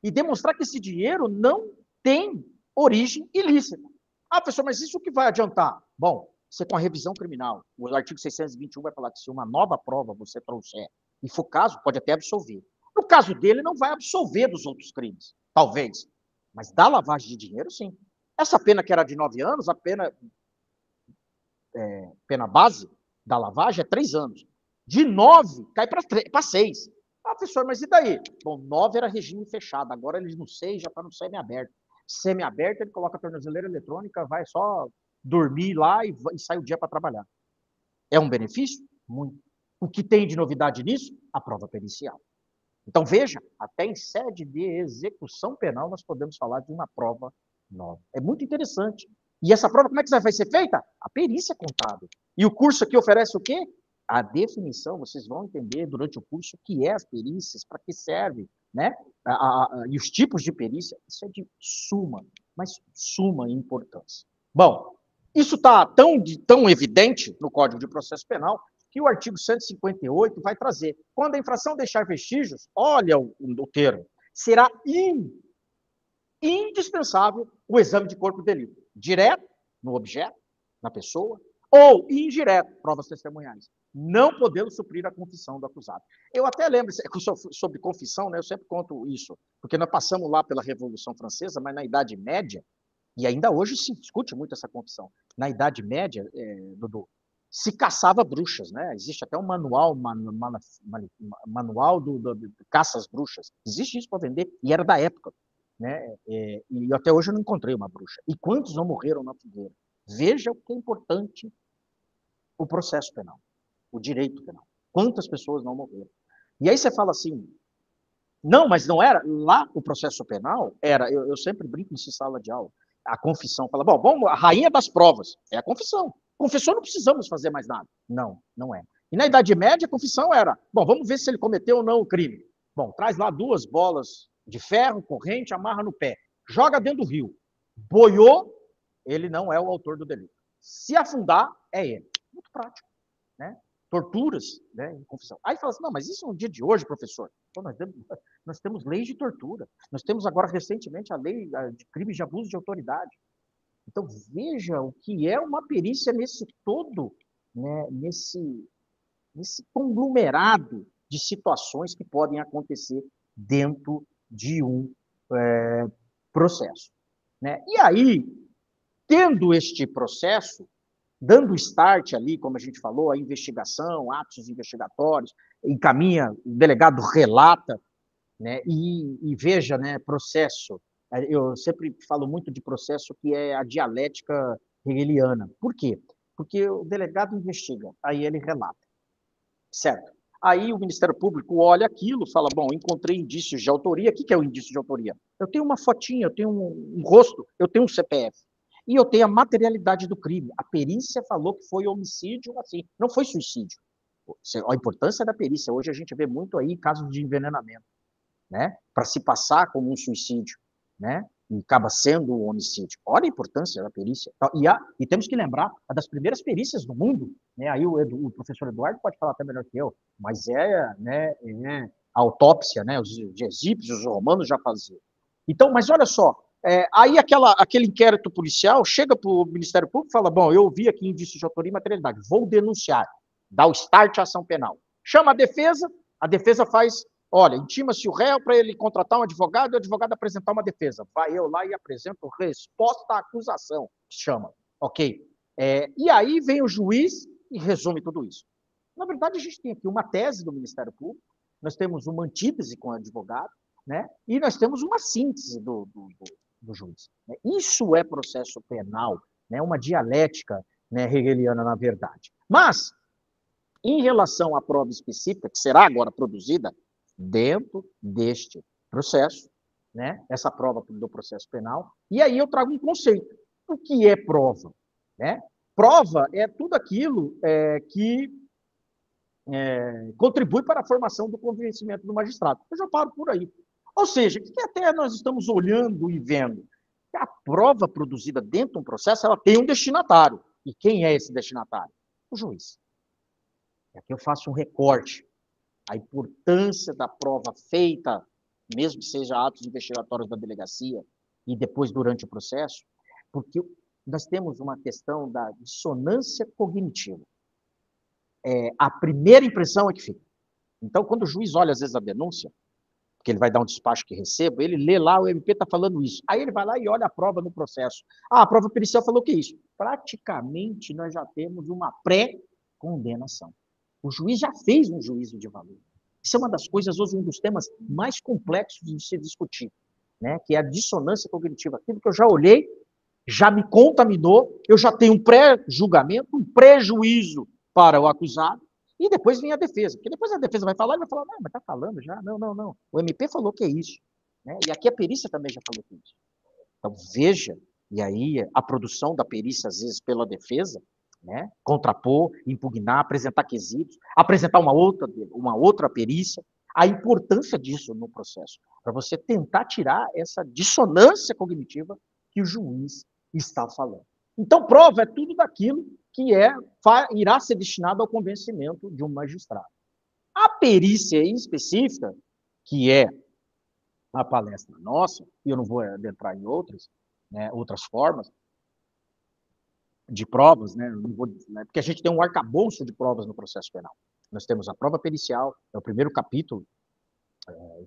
e demonstrar que esse dinheiro não tem origem ilícita. Ah, professor, mas isso que vai adiantar? Bom, você com a revisão criminal, o artigo 621 vai falar que se uma nova prova você trouxer e for caso, pode até absolver. No caso dele, não vai absolver dos outros crimes, talvez. Mas da lavagem de dinheiro, sim. Essa pena que era de 9 anos, a pena base da lavagem é 3 anos. De 9, cai para 6. Ah, professor, mas e daí? Bom, 9 era regime fechado, agora ele no 6 já está no semi-aberto. Semi-aberto, ele coloca a tornozeleira eletrônica, vai só dormir lá e sai o dia para trabalhar. É um benefício? Muito. O que tem de novidade nisso? A prova pericial. Então, veja, até em sede de execução penal nós podemos falar de uma prova nova. É muito interessante. E essa prova, como é que vai ser feita? A perícia contábil. E o curso aqui oferece o quê? A definição, vocês vão entender durante o curso o que é as perícias, para que serve, né? E os tipos de perícia, isso é de suma, mas suma importância. Bom, isso está tão evidente no Código de Processo Penal que o artigo 158 vai trazer. Quando a infração deixar vestígios, olha o termo, será indispensável o exame de corpo de delito. Direto, no objeto, na pessoa, ou indireto, provas testemunhais. Não podemos suprir a confissão do acusado. Eu até lembro, sobre confissão, né, eu sempre conto isso, porque nós passamos lá pela Revolução Francesa, mas na Idade Média, e ainda hoje se discute muito essa confissão, na Idade Média, Dudu, se caçava bruxas, né? Existe até um manual de caça às bruxas. Existe isso para vender, e era da época. Né? E até hoje eu não encontrei uma bruxa. E quantos não morreram na fogueira? Veja o que é importante o processo penal, o direito penal. Quantas pessoas não morreram? E aí você fala assim, não, mas não era. Lá o processo penal era, eu sempre brinco em sala de aula, a confissão, fala, bom, vamos, a rainha das provas é a confissão. Confessou, não precisamos fazer mais nada. Não, não é. E na Idade Média, a confissão era, bom, vamos ver se ele cometeu ou não o crime. Bom, traz lá 2 bolas de ferro, corrente, amarra no pé, joga dentro do rio. Boiou, ele não é o autor do delito. Se afundar, é ele. Muito prático, né? Torturas, né, em confissão. Aí fala assim, não, mas isso é um dia de hoje, professor. Pô, nós temos leis de tortura. Nós temos agora, recentemente, a lei de crimes de abuso de autoridade. Então, veja o que é uma perícia nesse todo, né, nesse conglomerado de situações que podem acontecer dentro de um processo. Né? E aí, tendo este processo, dando start ali, como a gente falou, a investigação, atos investigatórios, encaminha, o delegado relata, né? E veja, né, processo. Eu sempre falo muito de processo que é a dialética hegeliana. Por quê? Porque o delegado investiga, aí ele relata, certo? Aí o Ministério Público olha aquilo, fala, bom, encontrei indícios de autoria. O que é o indício de autoria? Eu tenho uma fotinha, eu tenho um rosto, eu tenho um CPF. E eu tenho a materialidade do crime. A perícia falou que foi homicídio, assim, não foi suicídio. A importância da perícia. Hoje a gente vê muito aí casos de envenenamento, né? Para se passar como um suicídio, né? E acaba sendo um homicídio. Olha a importância da perícia. E temos que lembrar, uma das primeiras perícias do mundo, né? Aí o professor Eduardo pode falar até melhor que eu, mas né, a autópsia, né? Os egípcios, os romanos já faziam. Então, mas olha só, aí aquele inquérito policial chega para o Ministério Público e fala, bom, eu vi aqui indício de autoria e materialidade, vou denunciar, dá o start à ação penal. Chama a defesa faz, olha, intima-se o réu para ele contratar um advogado e o advogado apresentar uma defesa. Vai eu lá e apresento resposta à acusação, chama, ok? E aí vem o juiz e resume tudo isso. Na verdade, a gente tem aqui uma tese do Ministério Público, nós temos uma antítese com o advogado, né? E nós temos uma síntese do juiz. Isso é processo penal, né? Uma dialética, né, hegeliana, na verdade. Mas, em relação à prova específica, que será agora produzida dentro deste processo, né? Essa prova do processo penal, e aí eu trago um conceito. O que é prova? Né? Prova é tudo aquilo que contribui para a formação do convencimento do magistrado. Eu já paro por aí. Ou seja, o que até nós estamos olhando e vendo? A prova produzida dentro de um processo, ela tem um destinatário. E quem é esse destinatário? O juiz. E aqui eu faço um recorte. A importância da prova feita, mesmo que seja atos investigatórios da delegacia, e depois durante o processo, porque nós temos uma questão da dissonância cognitiva. A primeira impressão é que fica. Então, quando o juiz olha, às vezes, a denúncia, que ele vai dar um despacho que recebo, ele lê lá, o MP está falando isso. Aí ele vai lá e olha a prova no processo. A prova pericial falou que é isso. Praticamente, nós já temos uma pré-condenação. O juiz já fez um juízo de valor. Isso é uma das coisas, hoje, um dos temas mais complexos de se discutir, né? Que é a dissonância cognitiva. Aquilo que eu já olhei, já me contaminou, eu já tenho um pré-julgamento, um pré-juízo para o acusado, e depois vem a defesa. Porque depois a defesa vai falar e vai falar, não, mas está falando já, não. O MP falou que é isso. Né? E aqui a perícia também já falou que é isso. Então, veja, e aí a produção da perícia, às vezes, pela defesa, né? Contrapor, impugnar, apresentar quesitos, apresentar uma outra perícia, a importância disso no processo, para você tentar tirar essa dissonância cognitiva que o juiz está falando. Então, prova é tudo daquilo que irá ser destinado ao convencimento de um magistrado. A perícia em específica, que é a palestra nossa, e eu não vou adentrar em outras, né, outras formas de provas, né, porque a gente tem um arcabouço de provas no processo penal. Nós temos a prova pericial, é o primeiro capítulo,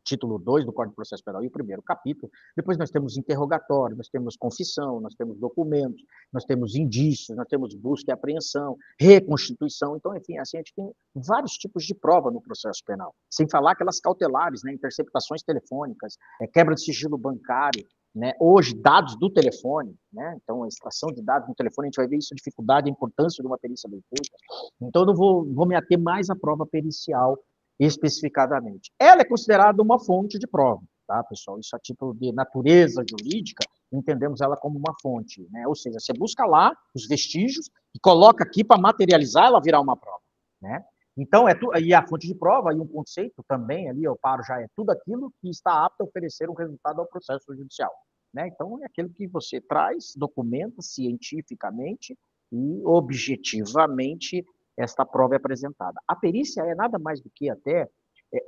título 2 do Código de Processo Penal e o primeiro capítulo. Depois nós temos interrogatório, nós temos confissão, nós temos documentos, nós temos indícios, nós temos busca e apreensão, reconstituição. Então, enfim, assim, a gente tem vários tipos de prova no processo penal. Sem falar aquelas cautelares, né, interceptações telefônicas, quebra de sigilo bancário, né, hoje, dados do telefone, né, então a extração de dados no telefone, a gente vai ver isso, a dificuldade, a importância de uma perícia bem feita. Então, eu não vou me ater mais à prova pericial especificadamente. Ela é considerada uma fonte de prova, tá, pessoal? Isso a título de natureza jurídica, entendemos ela como uma fonte, né? Ou seja, você busca lá os vestígios e coloca aqui para materializar, ela virar uma prova, né? Então, e a fonte de prova, e um conceito também ali, eu paro já, é tudo aquilo que está apto a oferecer um resultado ao processo judicial, né? Então, é aquilo que você traz, documenta cientificamente e objetivamente esta prova é apresentada. A perícia é nada mais do que até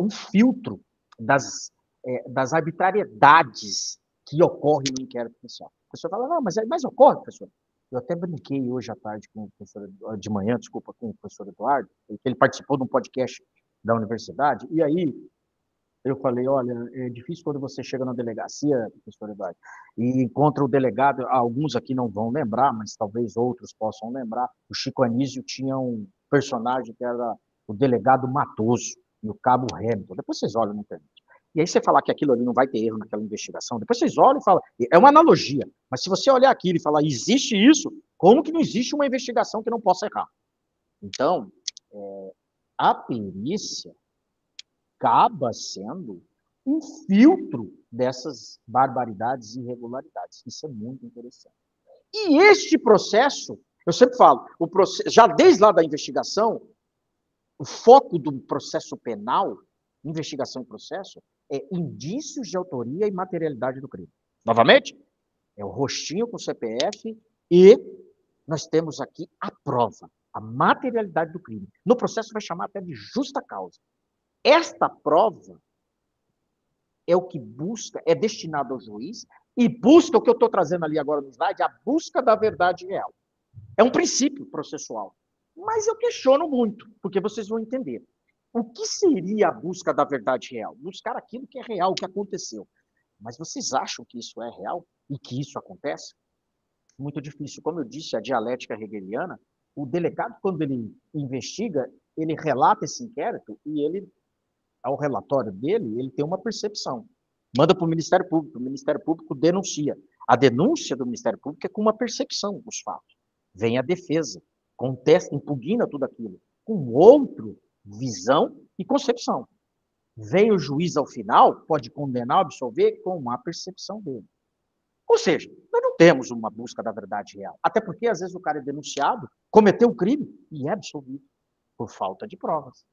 um filtro das arbitrariedades que ocorrem no inquérito policial. A pessoa fala, não, mas ocorre, professor. Eu até brinquei hoje à tarde com o professor, de manhã, desculpa, com o professor Eduardo, ele participou de um podcast da universidade, e aí eu falei, olha, é difícil quando você chega na delegacia, professor Eduardo, e encontra o delegado, alguns aqui não vão lembrar, mas talvez outros possam lembrar, o Chico Anísio tinha um personagem que era o delegado Matoso, e o cabo Hamilton, depois vocês olham na internet. E aí você falar que aquilo ali não vai ter erro naquela investigação, depois vocês olham e falam, é uma analogia, mas se você olhar aquilo e falar, existe isso, como que não existe uma investigação que não possa errar? Então, a perícia acaba sendo um filtro dessas barbaridades e irregularidades. Isso é muito interessante. E este processo, eu sempre falo, já desde lá da investigação, o foco do processo penal, investigação e processo, é indícios de autoria e materialidade do crime. Novamente, é o rostinho com o CPF e nós temos aqui a prova, a materialidade do crime. No processo vai chamar até de justa causa. Esta prova é o que busca, é destinado ao juiz e busca o que eu estou trazendo ali agora no slide, a busca da verdade real. É um princípio processual. Mas eu questiono muito, porque vocês vão entender. O que seria a busca da verdade real? Buscar aquilo que é real, o que aconteceu. Mas vocês acham que isso é real e que isso acontece? Muito difícil. Como eu disse, a dialética hegeliana, o delegado, quando ele investiga, ele relata esse inquérito e ele, ao relatório dele, ele tem uma percepção. Manda para o Ministério Público denuncia. A denúncia do Ministério Público é com uma percepção dos fatos. Vem a defesa, contesta, impugna tudo aquilo, com outra visão e concepção. Vem o juiz ao final, pode condenar, absolver, com a percepção dele. Ou seja, nós não temos uma busca da verdade real. Até porque, às vezes, o cara é denunciado, cometeu um crime e é absolvido por falta de provas,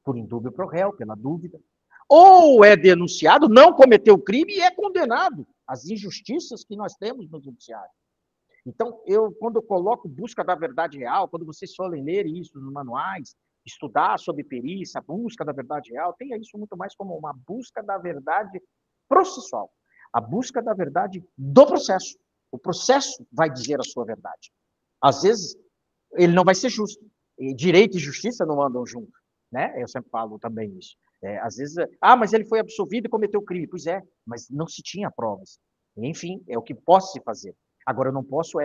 por indúbio pro réu, pela dúvida. Ou é denunciado, não cometeu o crime e é condenado. As injustiças que nós temos no judiciário. Então, quando eu coloco busca da verdade real, quando vocês forem ler isso nos manuais, estudar sobre perícia, a busca da verdade real, tenha isso muito mais como uma busca da verdade processual. A busca da verdade do processo. O processo vai dizer a sua verdade. Às vezes, ele não vai ser justo. E direito e justiça não andam junto. Né? Eu sempre falo também isso. Às vezes, mas ele foi absolvido e cometeu crime. Pois é, mas não se tinha provas. Enfim, é o que posso se fazer. Agora, eu não posso,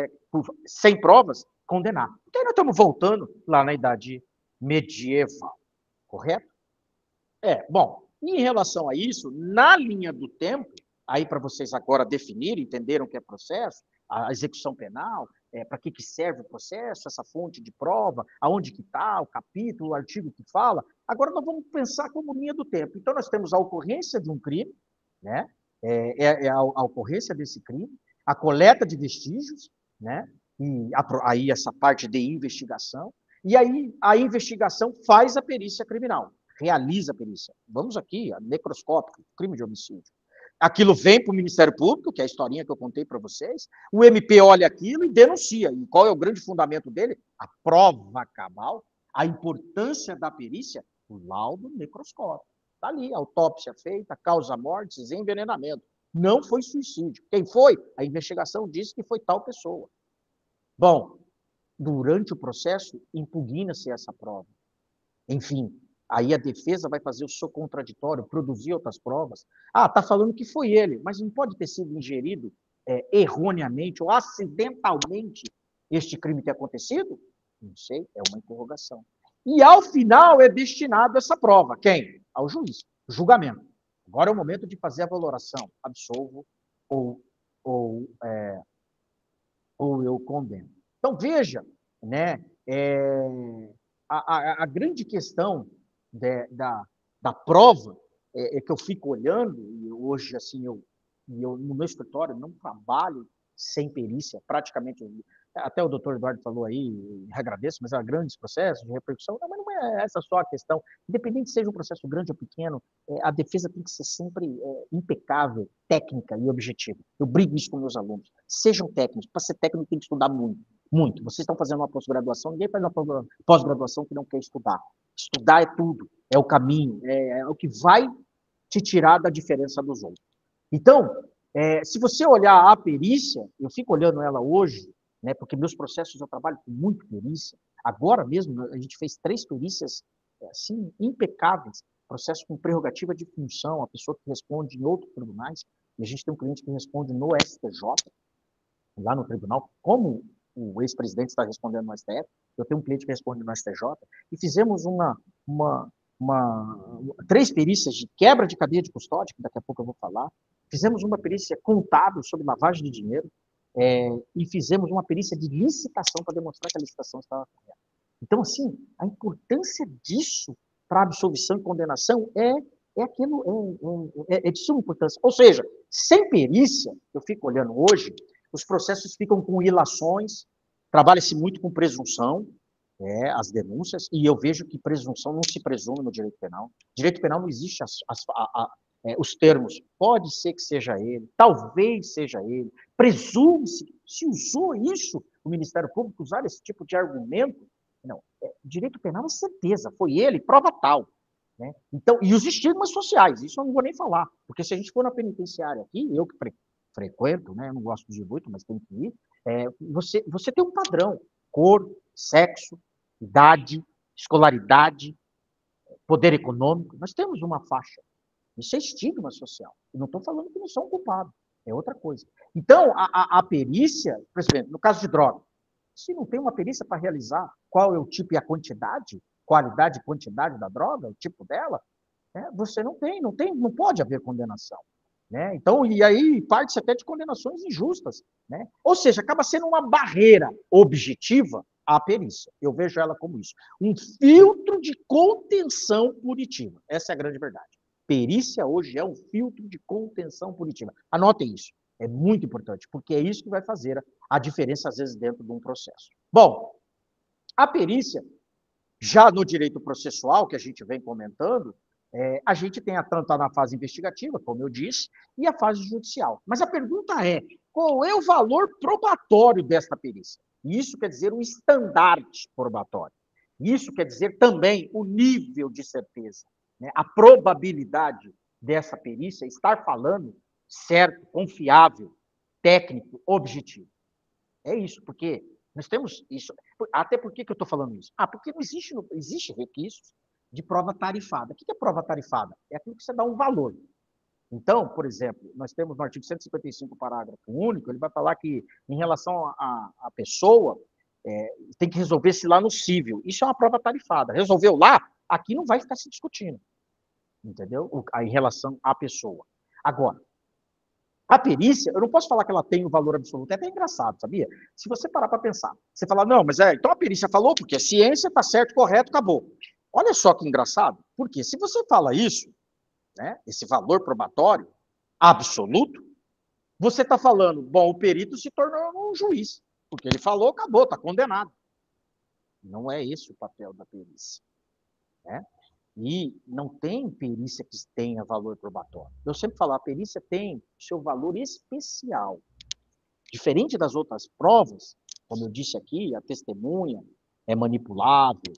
sem provas, condenar. Então, nós estamos voltando lá na idade medieval. Correto? Bom, em relação a isso, na linha do tempo, aí para vocês agora definirem, entenderam o que é processo, a execução penal, para que serve o processo, essa fonte de prova, aonde que está, o capítulo, o artigo que fala. Agora nós vamos pensar como linha do tempo. Então, nós temos a ocorrência de um crime, né? A ocorrência desse crime, a coleta de vestígios, né? E aí essa parte de investigação, e aí a investigação faz a perícia criminal, realiza a perícia. Vamos aqui, a necroscópica, crime de homicídio. Aquilo vem para o Ministério Público, que é a historinha que eu contei para vocês, o MP olha aquilo e denuncia. E qual é o grande fundamento dele? A prova cabal, a importância da perícia, o laudo necroscópico. Está ali, a autópsia feita, causa mortes, envenenamento. Não foi suicídio. Quem foi? A investigação disse que foi tal pessoa. Bom, durante o processo, impugna-se essa prova. Enfim, aí a defesa vai fazer o seu contraditório, produzir outras provas. Está falando que foi ele, mas não pode ter sido ingerido erroneamente ou acidentalmente este crime ter acontecido? Não sei, é uma interrogação. E, ao final, é destinado essa prova. Quem? Ao juiz. Julgamento. Agora é o momento de fazer a valoração. Absolvo ou eu condeno. Então, veja, né, a grande questão da prova é que eu fico olhando, e hoje, assim, eu no meu escritório não trabalho sem perícia, praticamente, até o doutor Eduardo falou aí, agradeço, mas há grandes processos de repercussão, mas não é essa só a questão. Independente se seja um processo grande ou pequeno, a defesa tem que ser sempre impecável, técnica e objetiva. Eu brigo isso com meus alunos. Sejam técnicos. Para ser técnico tem que estudar muito, muito. Vocês estão fazendo uma pós-graduação, ninguém faz uma pós-graduação que não quer estudar. Estudar é tudo, é o caminho, é o que vai te tirar da diferença dos outros. Então, se você olhar a perícia, eu fico olhando ela hoje, né, porque meus processos eu trabalho com muita perícia. Agora mesmo, a gente fez 3 perícias assim, impecáveis, processo com prerrogativa de função, a pessoa que responde em outros tribunais, e a gente tem um cliente que responde no STJ, lá no tribunal, como o ex-presidente está respondendo no STF, eu tenho um cliente que responde no STJ, e fizemos uma 3 perícias de quebra de cadeia de custódia, que daqui a pouco eu vou falar, fizemos uma perícia contábil sobre lavagem de dinheiro, e fizemos uma perícia de licitação para demonstrar que a licitação estava correta. Então, assim, a importância disso para absolvição e condenação é de suma importância. Ou seja, sem perícia, eu fico olhando hoje, os processos ficam com ilações, trabalha-se muito com presunção, as denúncias, e eu vejo que presunção não se presume no direito penal. Direito penal não existe os termos, pode ser que seja ele, talvez seja ele, presume-se, se usou isso, o Ministério Público usar esse tipo de argumento, não, direito penal é certeza, foi ele, prova tal. Né? Então, e os estigmas sociais, isso eu não vou nem falar, porque se a gente for na penitenciária aqui, eu que frequento, né, eu não gosto de ir muito, mas tem que ir, você tem um padrão, cor, sexo, idade, escolaridade, poder econômico, nós temos uma faixa. Isso é estigma social. E não estou falando que não são culpados, é outra coisa. Então, a perícia, por exemplo, no caso de droga, se não tem uma perícia para realizar qual é o tipo e a quantidade, qualidade e quantidade da droga, o tipo dela, você não pode haver condenação. Né? Então, e aí parte-se até de condenações injustas. Né? Ou seja, acaba sendo uma barreira objetiva à perícia. Eu vejo ela como isso. Um filtro de contenção punitiva. Essa é a grande verdade. Perícia hoje é um filtro de contenção punitiva. Anotem isso. É muito importante, porque é isso que vai fazer a diferença, às vezes, dentro de um processo. Bom, a perícia, já no direito processual, que a gente vem comentando, a gente tem tanto na fase investigativa, como eu disse, e a fase judicial. Mas a pergunta é, qual é o valor probatório desta perícia? Isso quer dizer o estandarte probatório. Isso quer dizer também o nível de certeza, né? A probabilidade dessa perícia estar falando certo, confiável, técnico, objetivo. É isso, porque nós temos isso. Até por que eu estou falando isso? Porque não existe requisitos de prova tarifada. O que é prova tarifada? É aquilo que você dá um valor. Então, por exemplo, nós temos no artigo 155, parágrafo único, ele vai falar que, em relação à pessoa, tem que resolver-se lá no cível. Isso é uma prova tarifada. Resolveu lá, aqui não vai ficar se discutindo. Entendeu? Em relação à pessoa. Agora, a perícia, eu não posso falar que ela tem um valor absoluto, é até engraçado, sabia? Se você parar para pensar, você fala, não, mas então a perícia falou, porque a ciência está certo, correto, acabou. Olha só que engraçado, porque se você fala isso, né, esse valor probatório absoluto, você está falando, bom, o perito se tornou um juiz, porque ele falou, acabou, está condenado. Não é esse o papel da perícia. Né? E não tem perícia que tenha valor probatório. Eu sempre falo, a perícia tem seu valor especial. Diferente das outras provas, como eu disse aqui, a testemunha é manipulável,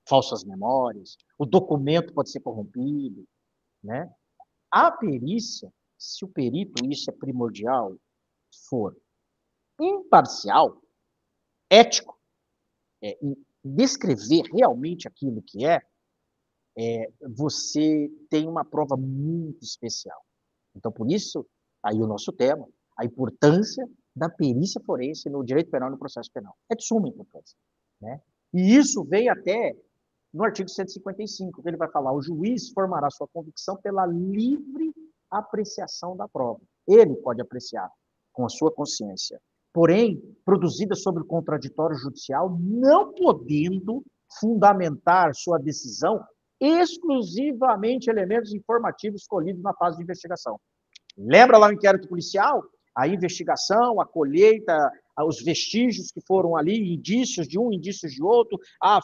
falsas memórias, o documento pode ser corrompido. Né? A perícia, se o perito, isso é primordial, for imparcial, ético, descrever realmente aquilo que você tem uma prova muito especial. Então, por isso, aí o nosso tema, a importância da perícia forense no direito penal e no processo penal. É de suma importância. Né? E isso vem até no artigo 155, que ele vai falar, o juiz formará sua convicção pela livre apreciação da prova. Ele pode apreciar com a sua consciência. Porém, produzida sobre o contraditório judicial, não podendo fundamentar sua decisão exclusivamente elementos informativos escolhidos na fase de investigação. Lembra lá o inquérito policial? A investigação, a colheita, os vestígios que foram ali, indícios de um, indícios de outro,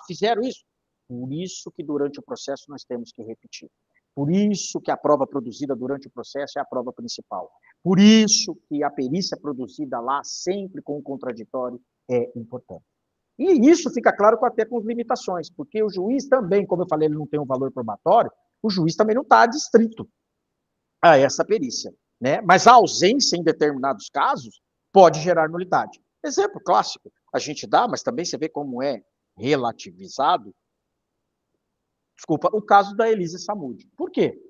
fizeram isso. Por isso que durante o processo nós temos que repetir. Por isso que a prova produzida durante o processo é a prova principal. Por isso que a perícia produzida lá, sempre com o contraditório, é importante. E isso fica claro até com as limitações, porque o juiz também, como eu falei, ele não tem um valor probatório, o juiz também não está adstrito a essa perícia. Né? Mas a ausência, em determinados casos, pode gerar nulidade. Exemplo clássico, a gente dá, mas também você vê como é relativizado, o caso da Elisa Samúdio. Por quê?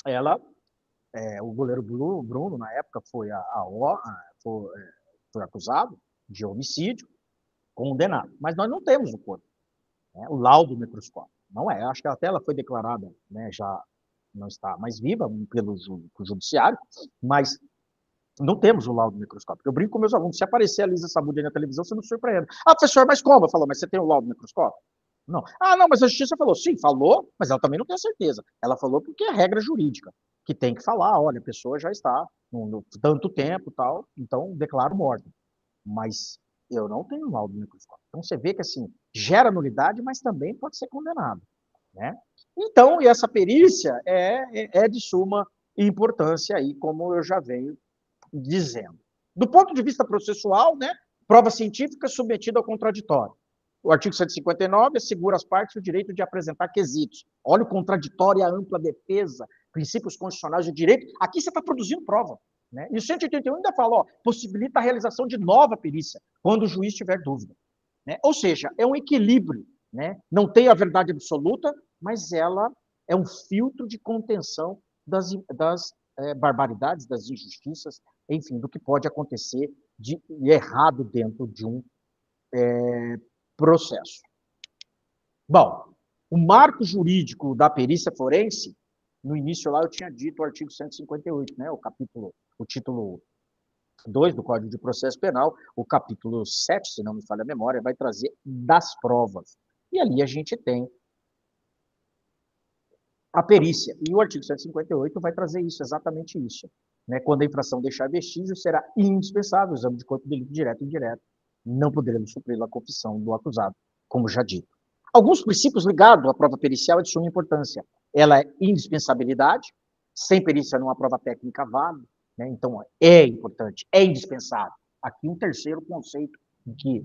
Ela, o goleiro Bruno, na época, foi acusado de homicídio, condenado. Mas nós não temos o corpo. né? O laudo microscópico. Não é, acho que até ela foi declarada, né, já não está mais viva pelo judiciário, mas não temos o laudo microscópico. Eu brinco com meus alunos, se aparecer a Lisa Sabudi na televisão, você não surpreende. Ah, professor, mas como? Eu falo, mas você tem o laudo microscópico? Não. Ah, não, mas a justiça falou. Sim, falou, mas ela também não tem a certeza. Ela falou porque é regra jurídica, que tem que falar, olha, a pessoa já está no tanto tempo, tal, então declaro morta. Mas eu não tenho laudo microscópico. Então você vê que assim, gera nulidade, mas também pode ser condenado, né? Então, e essa perícia é de suma importância aí, como eu já venho dizendo. Do ponto de vista processual, né, prova científica submetida ao contraditório. O artigo 159 assegura às partes o direito de apresentar quesitos. Olha o contraditório e a ampla defesa, princípios constitucionais de direito. Aqui você está produzindo prova. Né? E o 181 ainda fala, ó, possibilita a realização de nova perícia, quando o juiz tiver dúvida. Né? Ou seja, é um equilíbrio. Né? Não tem a verdade absoluta, mas ela é um filtro de contenção das barbaridades, das injustiças, enfim, do que pode acontecer de errado dentro de um processo. Bom, o marco jurídico da perícia forense, no início lá eu tinha dito o artigo 158, né, o título 2 do Código de Processo Penal, o capítulo 7, se não me falha a memória, vai trazer das provas. E ali a gente tem a perícia. E o artigo 158 vai trazer isso, exatamente isso. Né? Quando a infração deixar vestígio, será indispensável o exame de corpo de delito direto e indireto. Não poderemos suprir a confissão do acusado, como já dito. Alguns princípios ligados à prova pericial é de suma importância. Ela é indispensabilidade, sem perícia não há prova técnica válida, né? Então é importante, é indispensável. Aqui um terceiro conceito, que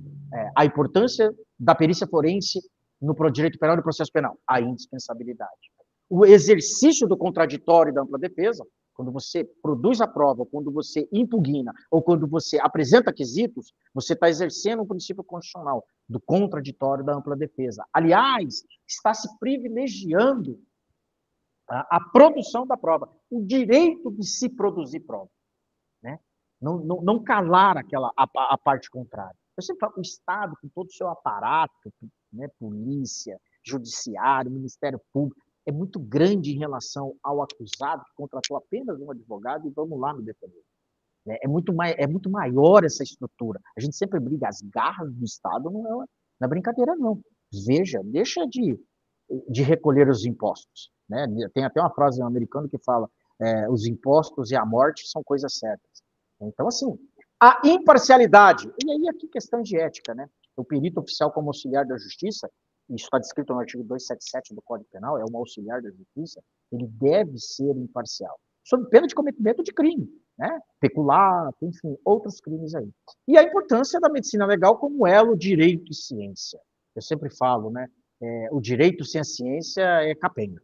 a importância da perícia forense no direito penal e no processo penal, a indispensabilidade. O exercício do contraditório e da ampla defesa, quando você produz a prova, quando você impugna, ou quando você apresenta quesitos, você está exercendo um princípio constitucional do contraditório e da ampla defesa. Aliás, está se privilegiando a produção da prova, o direito de se produzir prova. Né? Não calar a parte contrária. Eu sempre falo, o Estado, com todo o seu aparato, né, polícia, judiciário, Ministério Público, é muito grande em relação ao acusado que contratou apenas um advogado e vamos lá no defender. É muito maior essa estrutura. A gente sempre briga, as garras do Estado não é brincadeira, não. Veja, deixa de recolher os impostos. Né? Tem até uma frase americana que fala, os impostos e a morte são coisas certas. Então, assim, a imparcialidade, e aí aqui questão de ética, né? O perito oficial como auxiliar da justiça, isso está descrito no artigo 277 do Código Penal, é um auxiliar da justiça, ele deve ser imparcial, sob pena de cometimento de crime, né? Peculato, enfim, outros crimes aí. E a importância da medicina legal como elo direito e ciência. Eu sempre falo, né? O direito sem a ciência é capenga,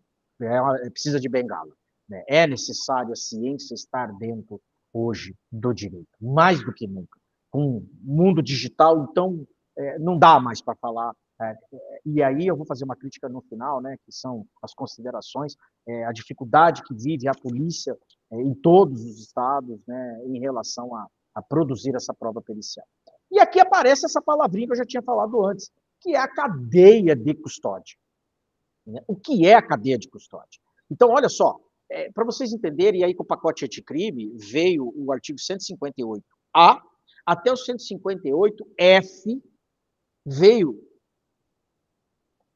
precisa de bengala. Né? É necessário a ciência estar dentro hoje do direito, mais do que nunca. Com o mundo digital, então, não dá mais para falar. E aí eu vou fazer uma crítica no final, né, que são as considerações, a dificuldade que vive a polícia em todos os estados, né, em relação a produzir essa prova pericial. E aqui aparece essa palavrinha que eu já tinha falado antes, que é a cadeia de custódia. Né? O que é a cadeia de custódia? Então, olha só, para vocês entenderem, e aí com o pacote anticrime veio o artigo 158A até o 158F, veio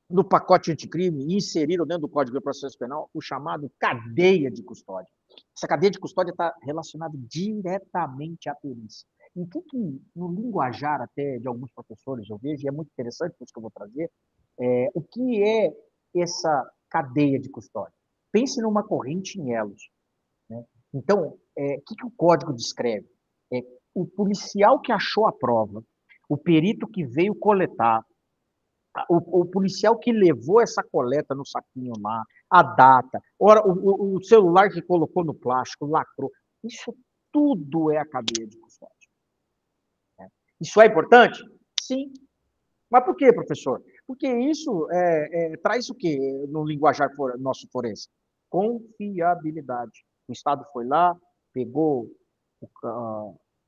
no pacote anticrime e inseriram dentro do Código de Processo Penal o chamado cadeia de custódia. Essa cadeia de custódia está relacionada diretamente à perícia. E que no linguajar até de alguns professores eu vejo, e é muito interessante isso que eu vou trazer, o que é essa cadeia de custódia? Pense numa corrente em elos. Né? Então, o que o código descreve? O policial que achou a prova, o perito que veio coletar, o policial que levou essa coleta no saquinho lá, a data, o celular que colocou no plástico, lacrou, isso tudo é a cadeia de custódia. Né? Isso é importante? Sim. Mas por quê, professor? Porque isso traz o quê no linguajar nosso forense? Confiabilidade. O Estado foi lá, pegou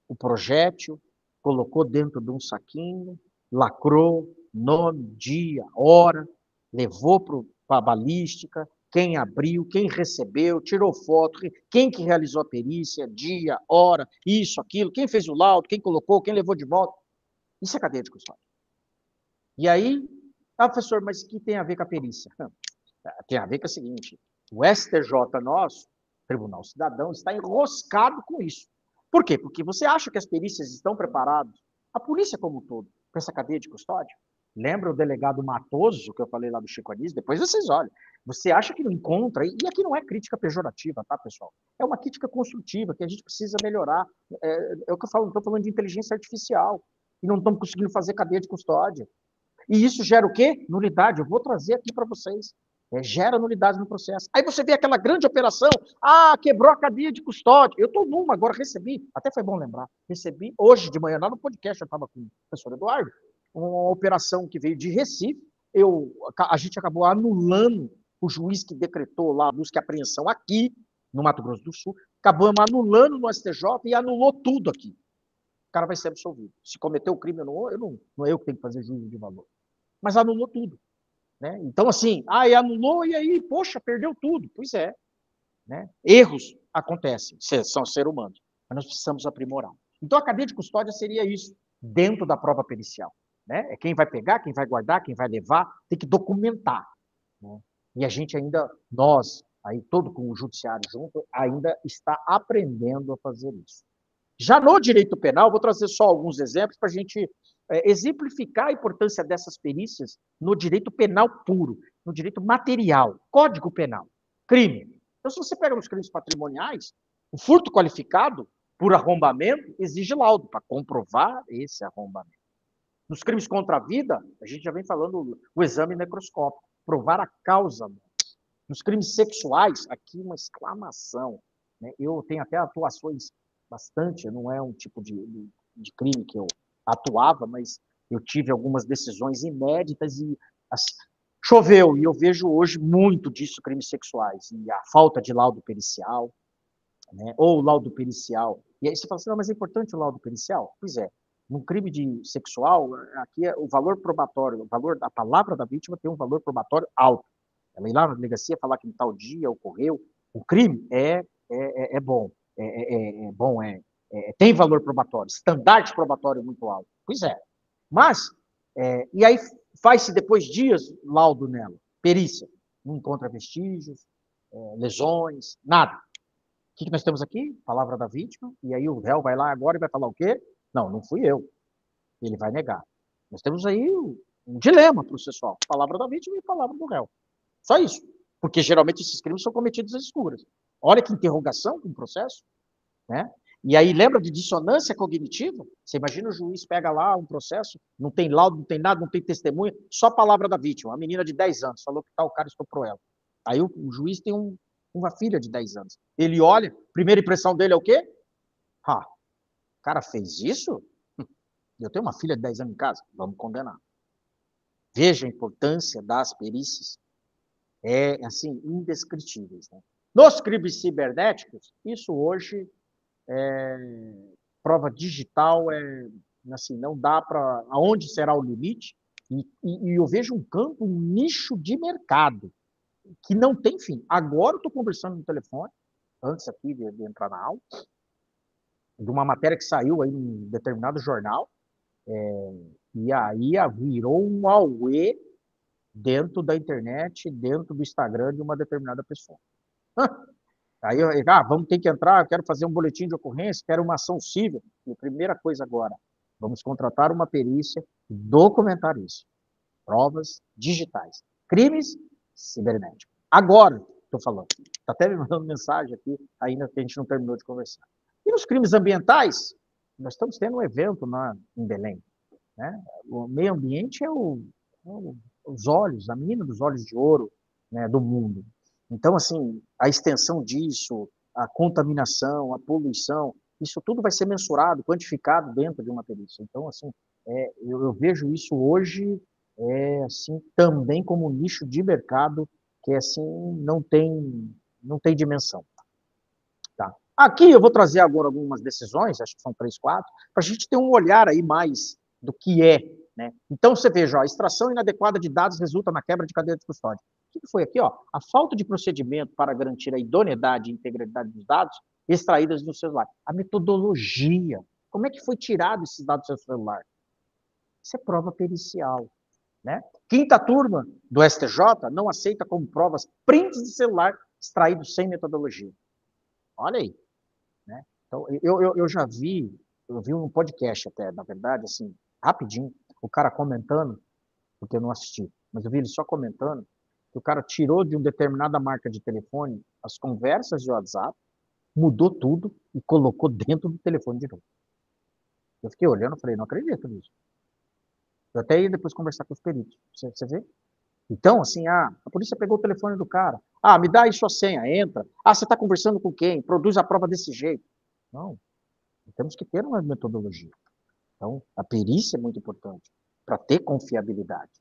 o projétil, colocou dentro de um saquinho, lacrou, nome, dia, hora, levou para a balística, quem abriu, quem recebeu, tirou foto, quem que realizou a perícia, dia, hora, isso, aquilo, quem fez o laudo, quem colocou, quem levou de volta. Isso é cadeia de custódia. E aí, professor, mas o que tem a ver com a perícia? Tem a ver com o seguinte, o STJ nosso, Tribunal Cidadão, está enroscado com isso. Por quê? Porque você acha que as perícias estão preparadas, a polícia como um todo, para essa cadeia de custódia? Lembra o delegado Matoso, que eu falei lá do Chico Anísio? Depois vocês olham. Você acha que não encontra, e aqui não é crítica pejorativa, tá, pessoal? É uma crítica construtiva, que a gente precisa melhorar. É o que eu falo, não estou falando de inteligência artificial, e não estamos conseguindo fazer cadeia de custódia. E isso gera o quê? Nulidade. Eu vou trazer aqui para vocês. Gera nulidade no processo. Aí você vê aquela grande operação, quebrou a cadeia de custódia. Eu estou numa, agora recebi, até foi bom lembrar, recebi hoje de manhã, lá no podcast, eu estava com o professor Eduardo, uma operação que veio de Recife, a gente acabou anulando o juiz que decretou lá a busca e apreensão aqui, no Mato Grosso do Sul, acabamos anulando no STJ e anulou tudo aqui. O cara vai ser absolvido. Se cometeu o crime, não é eu que tenho que fazer juízo de valor. Mas anulou tudo. Né? Então, assim, anulou e aí, poxa, perdeu tudo. Pois é. Né? Erros acontecem, são seres humanos, mas nós precisamos aprimorar. Então, a cadeia de custódia seria isso, dentro da prova pericial. Né? É quem vai pegar, quem vai guardar, quem vai levar, tem que documentar. Né? E a gente ainda, nós, aí todo com o judiciário junto, ainda está aprendendo a fazer isso. Já no direito penal, vou trazer só alguns exemplos para a gente exemplificar a importância dessas perícias no direito penal puro, no direito material, Código Penal, crime. Então, se você pega nos crimes patrimoniais, o furto qualificado por arrombamento exige laudo para comprovar esse arrombamento. Nos crimes contra a vida, a gente já vem falando o exame necroscópico, provar a causa. Nos crimes sexuais, aqui uma exclamação. Né? Eu tenho até atuações bastante, não é um tipo de crime que eu atuava, mas eu tive algumas decisões inéditas e choveu, e eu vejo hoje muito disso, crimes sexuais, e a falta de laudo pericial, né? Ou laudo pericial. E aí você fala assim, não, mas é importante o laudo pericial? Pois é, num crime sexual, aqui o valor probatório, o valor da palavra da vítima tem um valor probatório alto. Ela ir lá na delegacia falar que em tal dia ocorreu, o crime é bom, tem valor probatório, estandarte probatório muito alto. Pois é. Mas, e aí faz-se depois dias laudo nela, perícia, não encontra vestígios, lesões, nada. O que nós temos aqui? Palavra da vítima, e aí o réu vai lá agora e vai falar o quê? Não fui eu. Ele vai negar. Nós temos aí um dilema processual, palavra da vítima e palavra do réu. Só isso. Porque geralmente esses crimes são cometidos às escuras. Olha que interrogação com o processo, né? E aí lembra de dissonância cognitiva? Você imagina o juiz pega lá um processo, não tem laudo, não tem nada, não tem testemunha, só palavra da vítima. Uma menina de 10 anos falou que tal cara estuprou ela. Aí o juiz tem uma filha de 10 anos. Ele olha, primeira impressão dele é o quê? O cara fez isso? Eu tenho uma filha de 10 anos em casa, vamos condenar. Veja a importância das perícias. Assim, indescritíveis. Né? Nos crimes cibernéticos, isso hoje prova digital, assim, não dá para... Aonde será o limite? E eu vejo um campo, um nicho de mercado, que não tem fim. Agora eu estou conversando no telefone, antes aqui de entrar na aula, de uma matéria que saiu aí em um determinado jornal, e aí virou um auê dentro da internet, dentro do Instagram de uma determinada pessoa. Aí vamos ter que entrar, eu quero fazer um boletim de ocorrência, quero uma ação civil. E a primeira coisa agora, vamos contratar uma perícia, documentar isso. Provas digitais. Crimes cibernéticos. Agora, estou falando. Está até me mandando mensagem aqui, ainda que a gente não terminou de conversar. E nos crimes ambientais, nós estamos tendo um evento em Belém. Né? O meio ambiente é os olhos, a mina dos olhos de ouro, né, do mundo. Então, assim, a extensão disso, a contaminação, a poluição, isso tudo vai ser mensurado, quantificado dentro de uma perícia. Então, assim, eu vejo isso hoje assim, também como um nicho de mercado que assim, não tem dimensão. Tá? Aqui eu vou trazer agora algumas decisões, acho que são 3, 4, para a gente ter um olhar aí mais do que é né? Então, você veja, ó, a extração inadequada de dados resulta na quebra de cadeia de custódia. O que foi aqui? Ó? A falta de procedimento para garantir a idoneidade e integridade dos dados extraídos do celular. A metodologia. Como é que foi tirado esses dados do seu celular? Isso é prova pericial. Né? Quinta turma do STJ não aceita como provas prints de celular extraídos sem metodologia. Olha aí. Né? Então, eu já vi, eu vi um podcast até, na verdade, assim, rapidinho, o cara comentando, porque eu não assisti, mas eu vi ele só comentando, que o cara tirou de uma determinada marca de telefone as conversas de WhatsApp, mudou tudo e colocou dentro do telefone de novo. Eu fiquei olhando e falei, não acredito nisso. Eu até ia depois conversar com os peritos. Você vê? Então, assim, a polícia pegou o telefone do cara. Me dá aí sua senha, entra. Você está conversando com quem? Produz a prova desse jeito. Não. Temos que ter uma metodologia. Então, a perícia é muito importante para ter confiabilidade.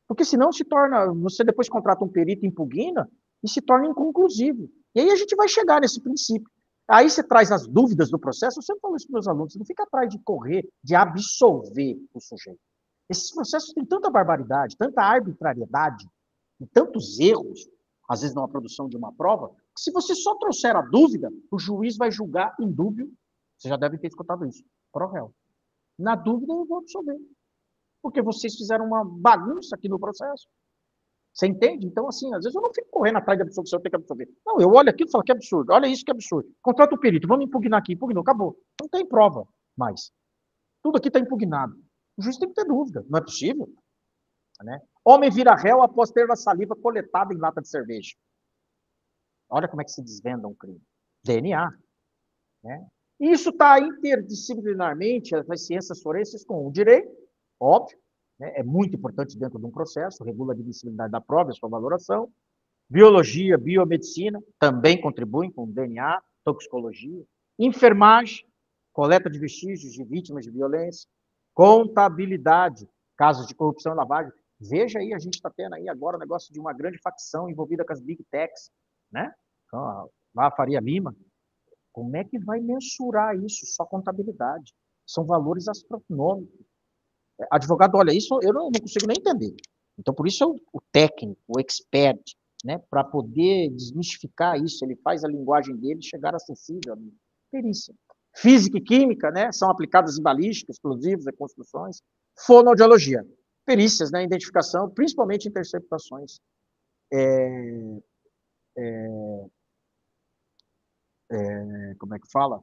Porque senão se torna, você depois contrata um perito, impugna e se torna inconclusivo. E aí a gente vai chegar nesse princípio. Aí você traz as dúvidas do processo, eu sempre falo isso para os meus alunos, você não fica atrás de correr, de absolver o sujeito. Esses processos têm tanta barbaridade, tanta arbitrariedade e tantos erros, às vezes na produção de uma prova, que se você só trouxer a dúvida, o juiz vai julgar indúbio, você já deve ter escutado isso, pro réu. Na dúvida, eu vou absolver. Porque vocês fizeram uma bagunça aqui no processo. Você entende? Então, assim, às vezes eu não fico correndo atrás de absolvição, eu tenho que absolver. Não, eu olho aquilo e falo, que absurdo, olha isso que absurdo. Contrata o perito, vamos impugnar aqui, impugnou, acabou. Não tem prova mais. Tudo aqui está impugnado. O juiz tem que ter dúvida, não é possível. Né? Homem vira réu após ter a saliva coletada em lata de cerveja. Olha como é que se desvenda um crime. DNA. Né? Isso está interdisciplinarmente, as ciências forenses com o direito, óbvio, né? É muito importante dentro de um processo, regula a admissibilidade da prova, a sua valoração. Biologia, biomedicina, também contribuem com DNA, toxicologia. Enfermagem, coleta de vestígios de vítimas de violência. Contabilidade, casos de corrupção e lavagem. Veja aí, a gente está tendo aí agora o negócio de uma grande facção envolvida com as Big Techs, né? Então, lá a Faria Lima. Como é que vai mensurar isso? Só contabilidade. São valores astronômicos. Advogado, olha, isso eu não consigo nem entender. Então, por isso, o técnico, o expert, né, para poder desmistificar isso, ele faz a linguagem dele chegar acessível à perícia. Física e química, né, são aplicadas em balística, explosivos e construções. Fonoaudiologia, perícias, né, identificação, principalmente interceptações. Como é que fala?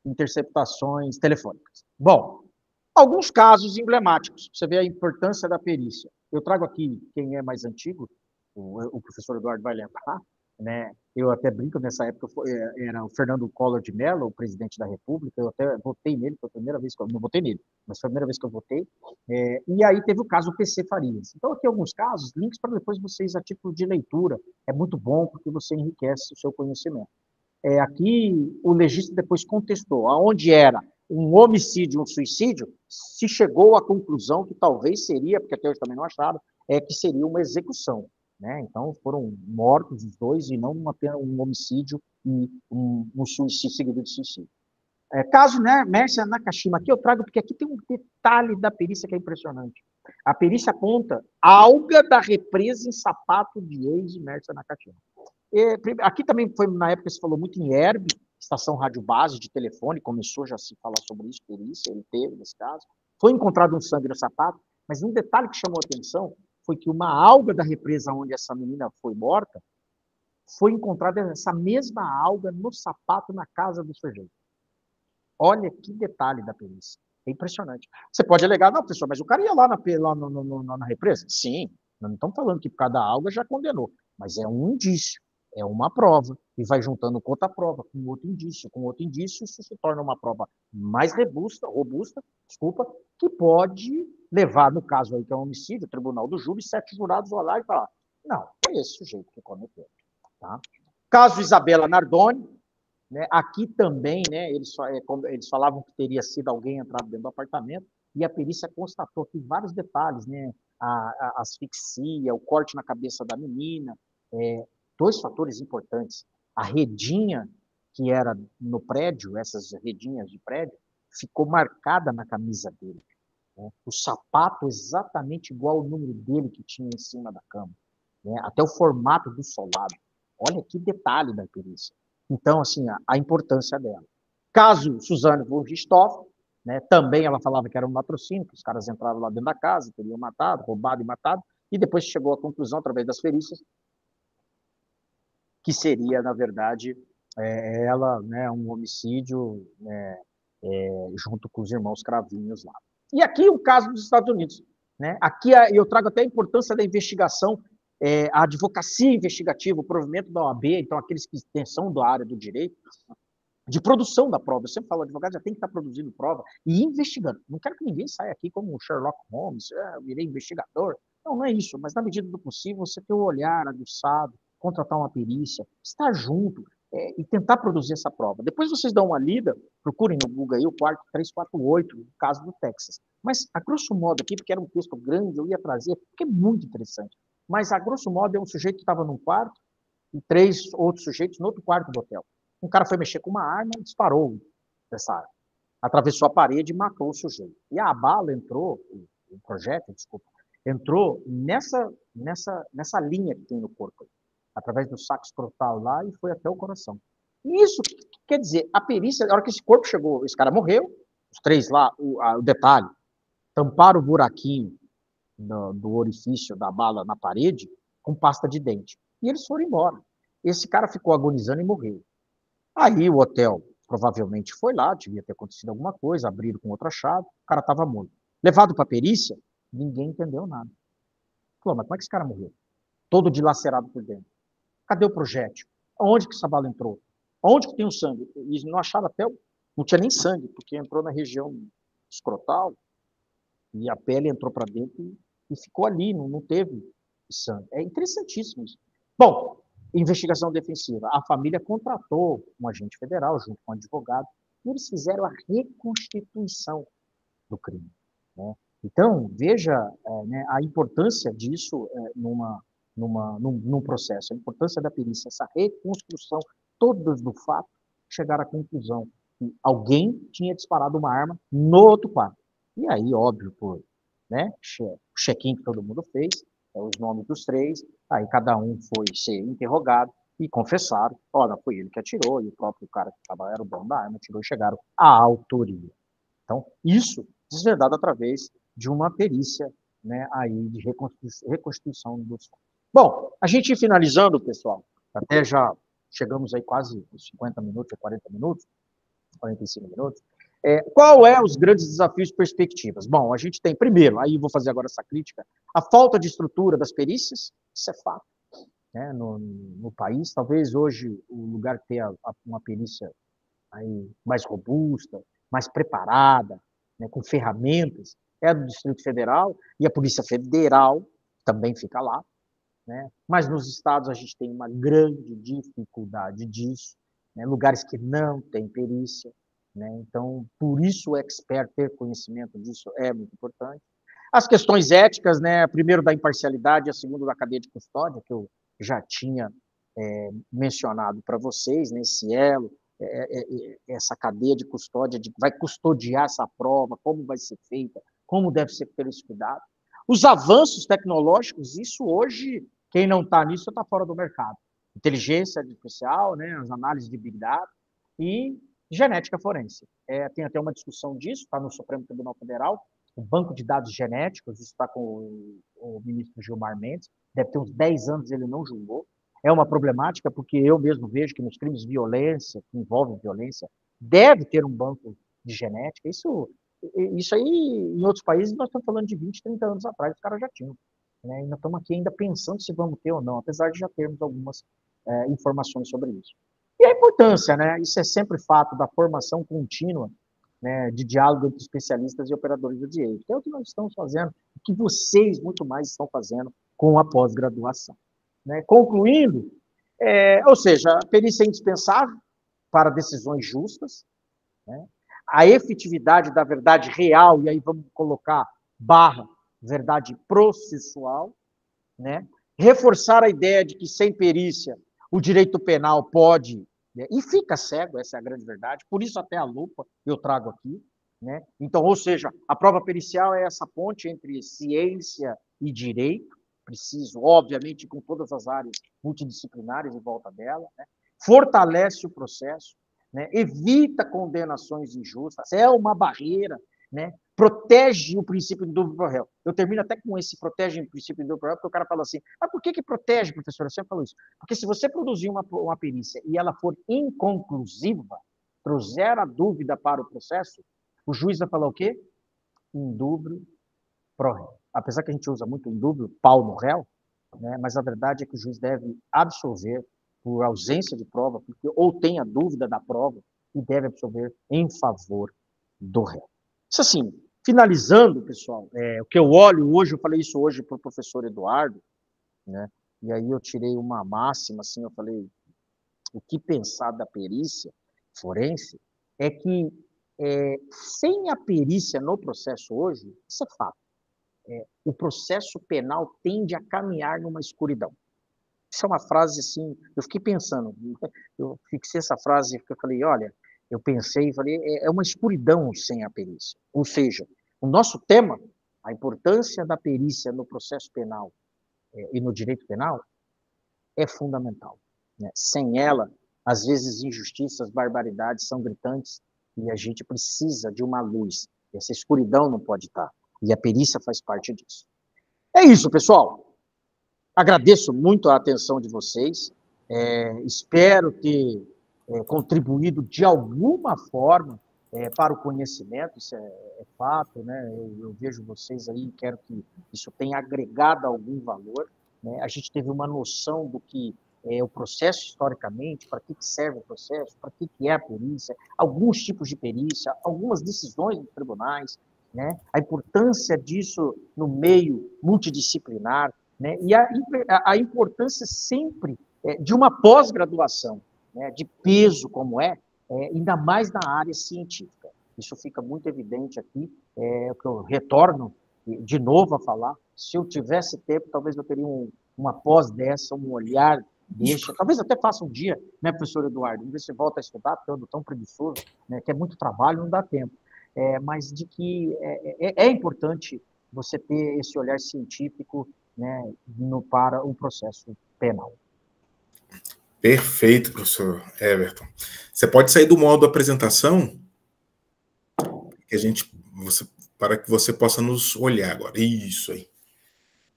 Interceptações telefônicas. Bom, alguns casos emblemáticos, você vê a importância da perícia. Eu trago aqui, quem é mais antigo, o professor Eduardo vai lembrar, né? Eu até brinco, nessa época era o Fernando Collor de Mello, o presidente da República, eu até votei nele, foi a primeira vez que eu não votei nele, mas foi a primeira vez que eu votei, e aí teve o caso PC Farias. Então, aqui alguns casos, links para depois vocês, a título de leitura, é muito bom porque você enriquece o seu conhecimento. Aqui o legista depois contestou, aonde era um homicídio, um suicídio, se chegou à conclusão que talvez seria, porque até hoje também não acharam, que seria uma execução. Né? Então, foram mortos os dois e não apenas um homicídio e um suicídio seguido de suicídio. Caso, né, Mércia Nakashima, aqui eu trago, porque aqui tem um detalhe da perícia que é impressionante. A perícia aponta alga da represa em sapato de ex de Mércia Nakashima. Aqui também foi, na época, se falou muito em ERB, estação rádio base de telefone, começou já a se falar sobre isso, perícia, ele teve nesse caso. Foi encontrado um sangue no sapato, mas um detalhe que chamou a atenção foi que uma alga da represa onde essa menina foi morta, foi encontrada essa mesma alga no sapato na casa do sujeito. Olha que detalhe da perícia. É impressionante. Você pode alegar, não, professor, mas o cara ia lá na represa? Sim, não estamos falando que por causa da alga já condenou, mas é um indício, é uma prova, e vai juntando com outra prova, com outro indício, isso se torna uma prova mais robusta, que pode levar, no caso aí que é um homicídio, o tribunal do júri, 7 jurados vão lá e falar, não, é esse sujeito que cometeu. Tá? Caso Isabela Nardoni, né, aqui também, né, eles falavam que teria sido alguém entrado dentro do apartamento, e a perícia constatou aqui vários detalhes, né, a asfixia, o corte na cabeça da menina, 2 fatores importantes. A redinha que era no prédio, essas redinhas de prédio, ficou marcada na camisa dele. né? O sapato exatamente igual ao número dele que tinha em cima da cama, né? Até o formato do solado. Olha que detalhe da perícia. Então, assim, a importância dela. Caso Suzane von Richthofen, né, também ela falava que era um latrocínio, que os caras entraram lá dentro da casa, teriam matado, roubado e matado, e depois chegou à conclusão, através das perícias, que seria, na verdade, ela, né, um homicídio, né, junto com os irmãos Cravinhos lá. E aqui o caso dos Estados Unidos. Né? Aqui eu trago até a importância da investigação, a advocacia investigativa, o provimento da OAB, então aqueles que são da área do direito, de produção da prova. Eu sempre falo, o advogado já tem que estar produzindo prova e investigando. Não quero que ninguém saia aqui como Sherlock Holmes, eu virei investigador. Não, não é isso, mas na medida do possível, você ter o olhar aguçado, contratar uma perícia, estar junto e tentar produzir essa prova. Depois vocês dão uma lida, procurem no Google aí o quarto 348, no caso do Texas. Mas, a grosso modo aqui, porque era um texto grande, eu ia trazer, porque é muito interessante. Mas, a grosso modo, é um sujeito que estava num quarto e 3 outros sujeitos no outro quarto do hotel. Um cara foi mexer com uma arma e disparou dessa arma. Atravessou a parede e matou o sujeito. E a bala entrou, o projétil, desculpa, entrou nessa linha que tem no corpo, através do saco escrotal lá e foi até o coração. E isso quer dizer, a perícia, na hora que esse corpo chegou, esse cara morreu, os 3 lá, o detalhe, tamparam o buraquinho do orifício da bala na parede com pasta de dente. E eles foram embora. Esse cara ficou agonizando e morreu. Aí o hotel provavelmente foi lá, devia ter acontecido alguma coisa, abriram com outra chave, o cara estava morto. Levado para a perícia, ninguém entendeu nada. Falou, mas como é que esse cara morreu? Todo dilacerado por dentro. Cadê o projétil? Onde que essa bala entrou? Onde que tem o sangue? Eles não acharam até, não tinha nem sangue, porque entrou na região escrotal e a pele entrou para dentro e ficou ali, não teve sangue. É interessantíssimo isso. Bom, investigação defensiva. A família contratou um agente federal junto com um advogado e eles fizeram a reconstituição do crime. Né? Então, veja né, a importância disso num processo, a importância da perícia, essa reconstrução todas do fato, chegar à conclusão que alguém tinha disparado uma arma no outro quarto. E aí, óbvio, por né, o check-in que todo mundo fez, os nomes dos 3, aí cada um foi ser interrogado e confessaram, olha, foi ele que atirou, e o próprio cara que era o dono da arma, atirou e chegaram à autoria. Então, isso desvendado através de uma perícia né, aí de reconstituição dos fatos. Bom, a gente finalizando, pessoal, até já chegamos aí quase 50 minutos, 40 minutos, 45 minutos. Qual é os grandes desafios e perspectivas? Bom, a gente tem, primeiro, aí vou fazer agora essa crítica, a falta de estrutura das perícias, isso é fato, né, no país. Talvez hoje o lugar que tenha uma perícia aí mais robusta, mais preparada, né, com ferramentas, é do Distrito Federal, e a Polícia Federal também fica lá. Né? Mas nos estados a gente tem uma grande dificuldade disso, né? Lugares que não tem perícia. Né? Então, por isso o expert ter conhecimento disso é muito importante. As questões éticas, né? Primeiro da imparcialidade, a segunda da cadeia de custódia, que eu já tinha mencionado para vocês, né? Esse elo, essa cadeia de custódia, vai custodiar essa prova, como vai ser feita, como deve ser feito esse cuidado. Os avanços tecnológicos, isso hoje, quem não está nisso está fora do mercado. Inteligência artificial, né, as análises de Big Data e genética forense. Tem até uma discussão disso, está no Supremo Tribunal Federal, o banco de dados genéticos, isso está com o ministro Gilmar Mendes, deve ter uns 10 anos ele não julgou. É uma problemática porque eu mesmo vejo que nos crimes de violência, que envolvem violência, deve ter um banco de genética. Isso aí, em outros países, nós estamos falando de 20, 30 anos atrás, os caras já tinham. Né? E nós estamos aqui ainda pensando se vamos ter ou não, apesar de já termos algumas informações sobre isso. E a importância, né? Isso é sempre fato da formação contínua, né, de diálogo entre especialistas e operadores do direito. É o que nós estamos fazendo, o que vocês muito mais estão fazendo com a pós-graduação. Né? Concluindo, ou seja, a perícia é indispensável para decisões justas, né? A efetividade da verdade real, e aí vamos colocar verdade processual, né? Reforçar a ideia de que sem perícia o direito penal pode, né? E fica cego, essa é a grande verdade, por isso até a lupa eu trago aqui, né? Então, ou seja, a prova pericial é essa ponte entre ciência e direito, preciso, obviamente, com todas as áreas multidisciplinares em volta dela, né? Fortalece o processo, né? Evita condenações injustas, é uma barreira, né? Protege o princípio de dúvida pro réu. Eu termino até com esse protege o princípio de dúvida pro réu, porque o cara fala assim, mas por que protege, professor? Eu sempre falo isso. Porque se você produzir uma perícia e ela for inconclusiva, trouxer a dúvida para o processo, o juiz vai falar o quê? Indúbio pro réu. Apesar que a gente usa muito indúbio, pau no réu, né? Mas a verdade é que o juiz deve absolver por ausência de prova, porque ou tem a dúvida da prova, e deve absolver em favor do réu. Isso assim, finalizando, pessoal, o que eu olho hoje, eu falei isso hoje para o professor Eduardo, né? E aí eu tirei uma máxima, assim, eu falei, o que pensar da perícia forense é que sem a perícia no processo hoje, isso é fato, o processo penal tende a caminhar numa escuridão. Isso é uma frase assim, eu fiquei pensando, eu fixei essa frase, porque eu falei, olha, eu pensei e falei, é uma escuridão sem a perícia. Ou seja, o nosso tema, a importância da perícia no processo penal e no direito penal, é fundamental, né? Sem ela, às vezes injustiças, barbaridades são gritantes e a gente precisa de uma luz. Essa escuridão não pode estar. E a perícia faz parte disso. É isso, pessoal. Agradeço muito a atenção de vocês. Espero ter contribuído de alguma forma para o conhecimento, isso é fato, né? Eu vejo vocês aí, quero que isso tenha agregado algum valor, né? A gente teve uma noção do que é o processo historicamente, para que serve o processo, para que é a perícia, alguns tipos de perícia, algumas decisões dos tribunais, né? A importância disso no meio multidisciplinar, né? E a importância sempre de uma pós-graduação, né? De peso como ainda mais na área científica. Isso fica muito evidente aqui, que eu retorno de novo a falar. Se eu tivesse tempo, talvez eu teria uma pós dessa, um olhar desse. Talvez até faça um dia, né, professor Eduardo? Vamos ver se volta a estudar, porque eu ando tão preguiçoso, né, que é muito trabalho, não dá tempo. Mas de que é importante você ter esse olhar científico, né, para o processo penal. Perfeito, professor Everton. Você pode sair do modo apresentação para que você possa nos olhar agora. Isso aí.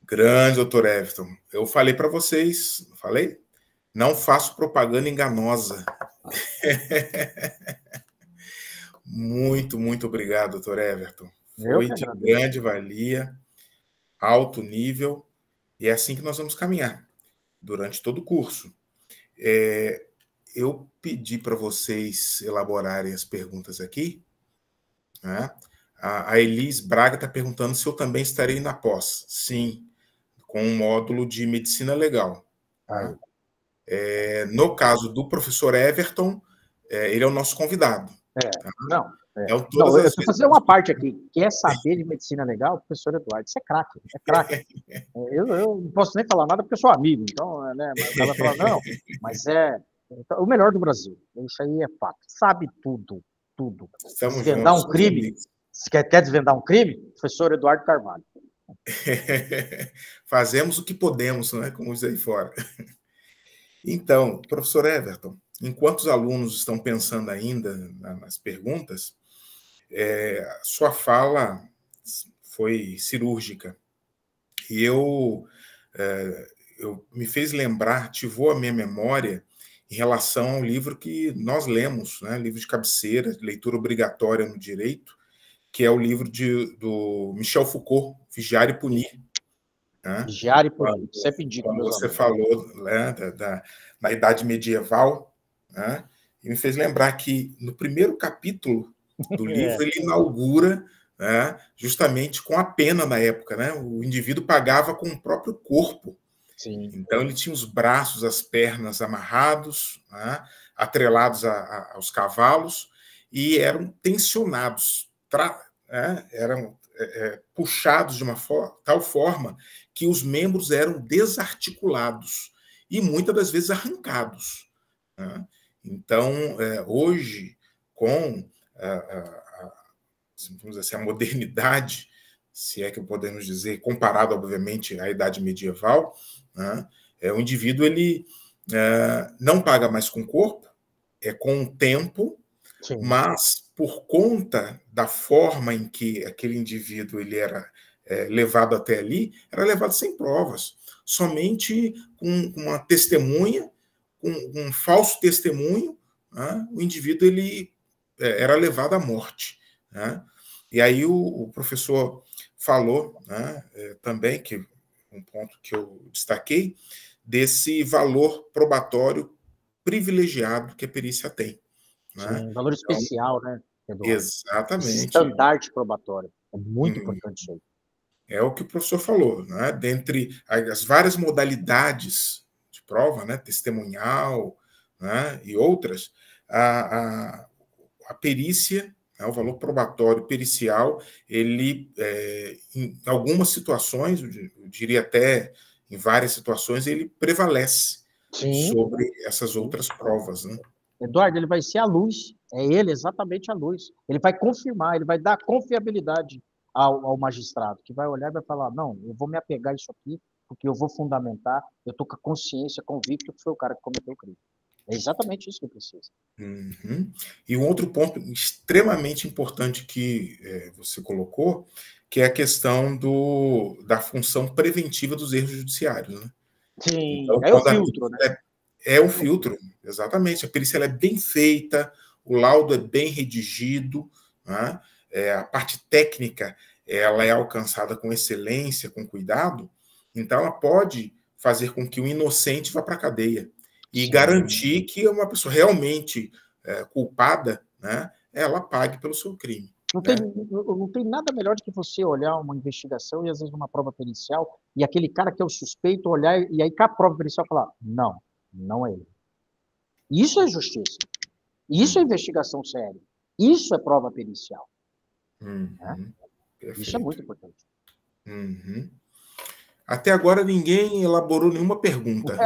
Grande, doutor Everton. Eu falei para vocês, falei? Não faço propaganda enganosa. Muito, muito obrigado, doutor Everton. Foi de grande valia, alto nível, e é assim que nós vamos caminhar durante todo o curso. Eu pedi para vocês elaborarem as perguntas aqui, né? A Elis Braga está perguntando se eu também estarei na pós. Sim, com um módulo de medicina legal. Tá? No caso do professor Everton, ele é o nosso convidado. Tá? Eu estou fazendo uma parte aqui. Quer saber de medicina legal? Professor Eduardo, isso é craque. É craque. Eu não posso nem falar nada porque eu sou amigo. Então, né, mas ela fala, não, mas é o melhor do Brasil. Isso aí é fato. Sabe tudo. Tudo. Desvendar um crime. Se quer desvendar um crime? Professor Eduardo Carvalho. Fazemos o que podemos, né? Como diz aí fora. Então, professor Everton, enquanto os alunos estão pensando ainda nas perguntas, sua fala foi cirúrgica. E eu me fez lembrar, ativou a minha memória em relação ao livro que nós lemos, né? Livro de cabeceira, de leitura obrigatória no direito, que é o livro do Michel Foucault, Vigiar e Punir. Né? Vigiar e Punir, sempre indico. Quando você falou, né, da Idade Medieval, né, e me fez lembrar que no primeiro capítulo do livro ele inaugura, né, justamente com a pena na época. Né? O indivíduo pagava com o próprio corpo. Sim. Então ele tinha os braços, as pernas amarrados, né, atrelados aos cavalos, e eram tensionados, eram puxados de uma tal forma que os membros eram desarticulados e muitas das vezes arrancados. Né? Então, hoje, com vamos dizer assim, a modernidade, se é que podemos dizer, comparado, obviamente, à idade medieval, né? O indivíduo ele não paga mais com o corpo, é com o tempo, sim, mas por conta da forma em que aquele indivíduo ele era levado até ali, era levado sem provas, somente com uma testemunha, com um falso testemunho, né? O indivíduo ele era levado à morte, né? E aí o professor falou, né, também, que um ponto que eu destaquei, desse valor probatório privilegiado que a perícia tem. Né? Sim, valor especial, né, Eduardo? Exatamente. Estandarte probatório. É muito importante isso aí. É o que o professor falou, né? Dentre as várias modalidades de prova, né, testemunhal, né, e outras, a perícia, o valor probatório pericial, ele, em algumas situações, eu diria até em várias situações, ele prevalece, sim, sobre essas outras provas. Né? Eduardo, ele vai ser a luz, é ele exatamente a luz. Ele vai confirmar, ele vai dar confiabilidade ao magistrado, que vai olhar e vai falar, não, eu vou me apegar a isso aqui, porque eu vou fundamentar, eu estou com a consciência, convicto que foi o cara que cometeu o crime. É exatamente isso que precisa. Uhum. E um outro ponto extremamente importante que você colocou, que é a questão da função preventiva dos erros judiciários. Né? Sim, então, é o filtro, né? É o filtro, exatamente. A perícia ela é bem feita, o laudo é bem redigido, né? A parte técnica ela é alcançada com excelência, com cuidado, então ela pode fazer com que o inocente vá para a cadeia e sim, garantir que uma pessoa realmente culpada, né, ela pague pelo seu crime. Não tem nada melhor do que você olhar uma investigação e, às vezes, uma prova pericial e aquele cara que é o suspeito olhar e aí com a prova pericial falar, não é ele. Isso é justiça. Isso é investigação séria. Isso é prova pericial. Né? Isso é muito importante. Até agora ninguém elaborou nenhuma pergunta.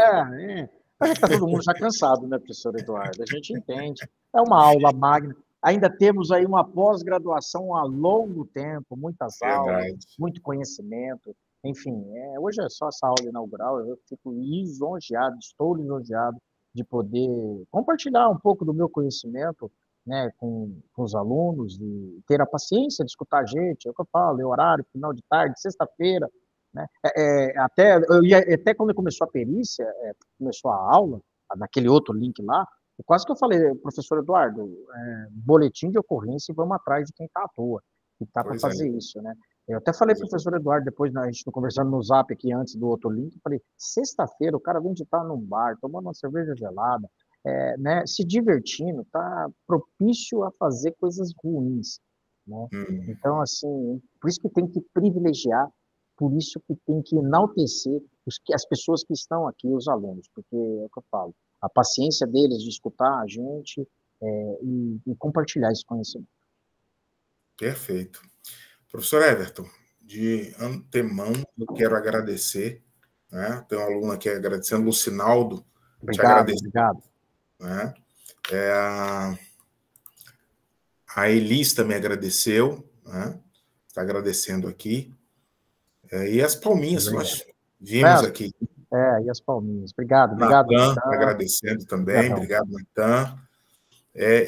Mas está todo mundo já cansado, né, professor Eduardo? A gente entende. É uma aula magna. Ainda temos aí uma pós-graduação a longo tempo, muitas aulas, muito conhecimento. Enfim, hoje é só essa aula inaugural. Eu fico lisonjeado, estou lisonjeado de poder compartilhar um pouco do meu conhecimento, né, com os alunos, de ter a paciência de escutar a gente. É o que eu falo, é horário, final de tarde, sexta-feira. Né? Até quando começou a perícia, começou a aula, naquele outro link lá, quase que eu falei, professor Eduardo, boletim de ocorrência e vamos atrás de quem está à toa, que está para fazer isso. Né? Eu até falei para o professor Eduardo, depois a gente conversando no Zap aqui antes do outro link, eu falei, sexta-feira o cara vem de estar num bar, tomando uma cerveja gelada, né, se divertindo, está propício a fazer coisas ruins. Né? Então, assim, por isso que tem que privilegiar, por isso que tem que enaltecer as pessoas que estão aqui, os alunos, porque é o que eu falo, a paciência deles de escutar a gente e compartilhar esse conhecimento. Perfeito. Professor Everton, de antemão, eu quero agradecer, né? Tem um aluno aqui agradecendo, Lucinaldo. Obrigado. Né? A Elis também agradeceu, né? Está agradecendo aqui. E as palminhas, nós vimos aqui. E as palminhas. Obrigado. Natan agradecendo também. Obrigado, Natan.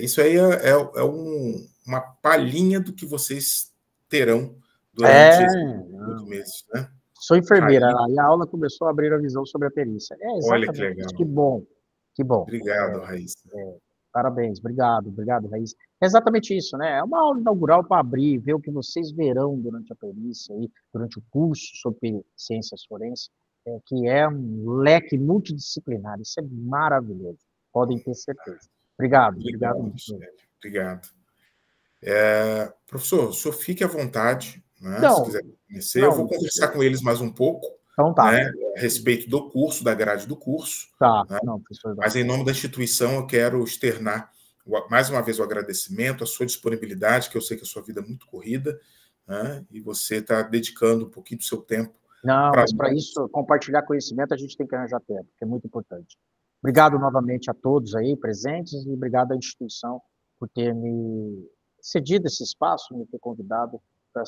Isso aí é uma palhinha do que vocês terão durante esses meses, né? Sou enfermeira, e a aula começou a abrir a visão sobre a perícia. Olha que legal. Que bom. Obrigado, Raíssa. Parabéns, obrigado, Raíssa. É exatamente isso, né? É uma aula inaugural para abrir, ver o que vocês verão durante a perícia, durante o curso sobre ciências forenses, que é um leque multidisciplinar. Isso é maravilhoso. Podem ter certeza. Obrigado. Obrigado. Professor, o senhor fique à vontade, né? Se quiser conhecer, eu vou conversar com eles mais um pouco. Então tá. Né, a respeito do curso, da grade do curso. Tá. Né? Professor. Mas em nome da instituição eu quero externar mais uma vez o agradecimento, a sua disponibilidade, que eu sei que a sua vida é muito corrida, né? E você está dedicando um pouquinho do seu tempo. Mas para isso, compartilhar conhecimento, a gente tem que arranjar tempo, que é muito importante. Obrigado novamente a todos aí presentes e obrigado à instituição por ter me cedido esse espaço, me ter convidado para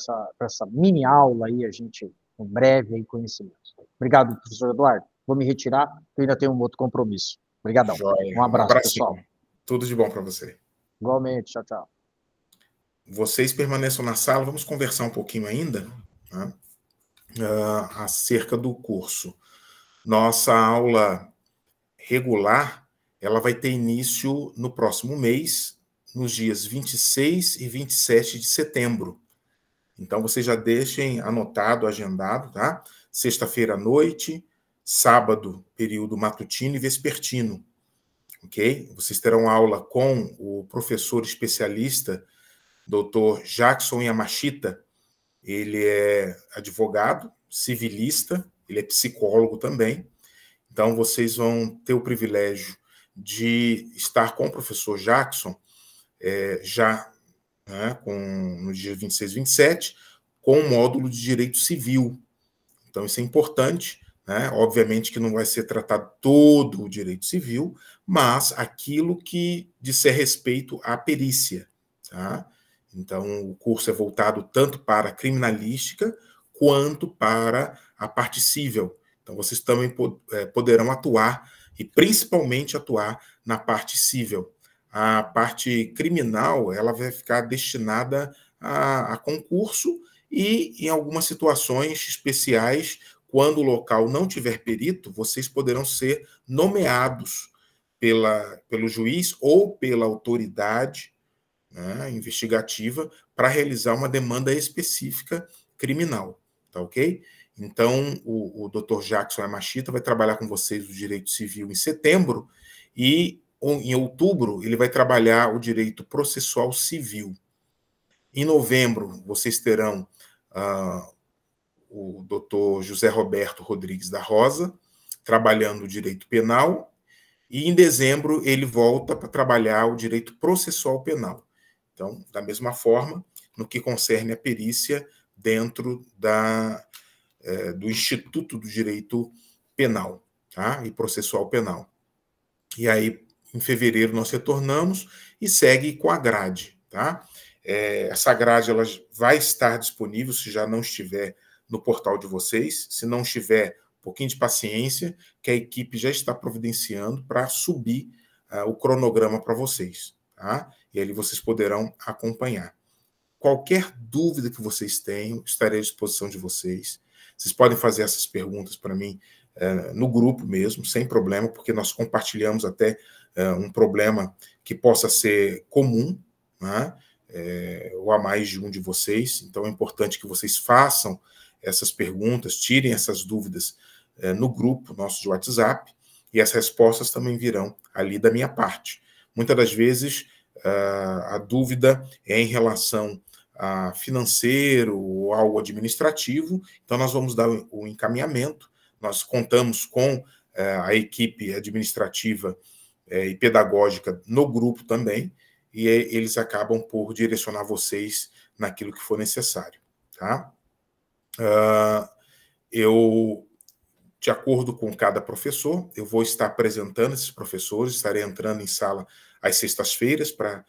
essa mini aula aí, a gente, um breve aí, conhecimento. Obrigado, professor Eduardo. Vou me retirar, porque eu ainda tenho um outro compromisso. Obrigadão. Joia. Um abraço, pessoal. Tudo de bom para você. Igualmente. Tchau, tchau. Vocês permaneçam na sala, vamos conversar um pouquinho ainda, né, acerca do curso. Nossa aula regular, ela vai ter início no próximo mês, nos dias 26 e 27 de setembro. Então, vocês já deixem anotado, agendado, tá? Sexta-feira à noite, sábado, período matutino e vespertino, ok? Vocês terão aula com o professor especialista, Dr. Jackson Yamashita. Ele é advogado, civilista, ele é psicólogo também. Então, vocês vão ter o privilégio de estar com o professor Jackson já, né, no dia 26 e 27, com o módulo de Direito Civil. Então, isso é importante, né? Obviamente que não vai ser tratado todo o direito civil, mas aquilo que disser respeito à perícia, tá? Então, o curso é voltado tanto para a criminalística quanto para a parte civil. Então, vocês também poderão atuar, e principalmente atuar na parte civil. A parte criminal, ela vai ficar destinada a concurso e, em algumas situações especiais, quando o local não tiver perito, vocês poderão ser nomeados pelo juiz ou pela autoridade, né, investigativa, para realizar uma demanda específica criminal, tá ok? Então, o Dr. Jackson Yamashita vai trabalhar com vocês o direito civil em setembro e, em outubro, ele vai trabalhar o direito processual civil. Em novembro, vocês terão o Dr. José Roberto Rodrigues da Rosa, trabalhando o direito penal, e em dezembro ele volta para trabalhar o direito processual penal. Então, da mesma forma, no que concerne a perícia dentro do Instituto do Direito Penal, tá? E Processual Penal. E aí, em fevereiro, nós retornamos e segue com a grade, tá? Essa grade ela vai estar disponível, se já não estiver no portal de vocês. Se não estiver, um pouquinho de paciência, que a equipe já está providenciando para subir o cronograma para vocês, tá? E ali vocês poderão acompanhar. Qualquer dúvida que vocês tenham, estarei à disposição de vocês. Vocês podem fazer essas perguntas para mim no grupo mesmo, sem problema, porque nós compartilhamos até um problema que possa ser comum, né? Ou a mais de um de vocês. Então, é importante que vocês façam essas perguntas, tirem essas dúvidas no grupo nosso de WhatsApp, e as respostas também virão ali da minha parte. Muitas das vezes, a dúvida é em relação a financeiro ou algo administrativo, então nós vamos dar o encaminhamento. Nós contamos com a equipe administrativa e pedagógica no grupo também, e eles acabam por direcionar vocês naquilo que for necessário, tá? De acordo com cada professor, eu vou estar apresentando esses professores, estarei entrando em sala às sextas-feiras para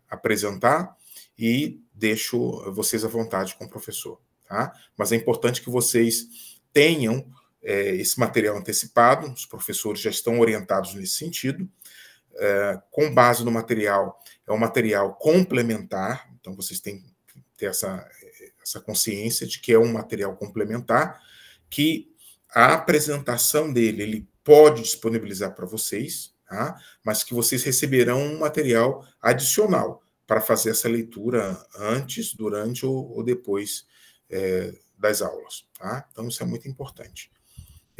apresentar, e deixo vocês à vontade com o professor, tá? Mas é importante que vocês tenham esse material antecipado, os professores já estão orientados nesse sentido, com base no material, é um material complementar, então vocês têm que ter essa consciência de que é um material complementar, que a apresentação dele, ele pode disponibilizar para vocês, tá? Mas que vocês receberão um material adicional para fazer essa leitura antes, durante ou depois das aulas, tá? Então, isso é muito importante.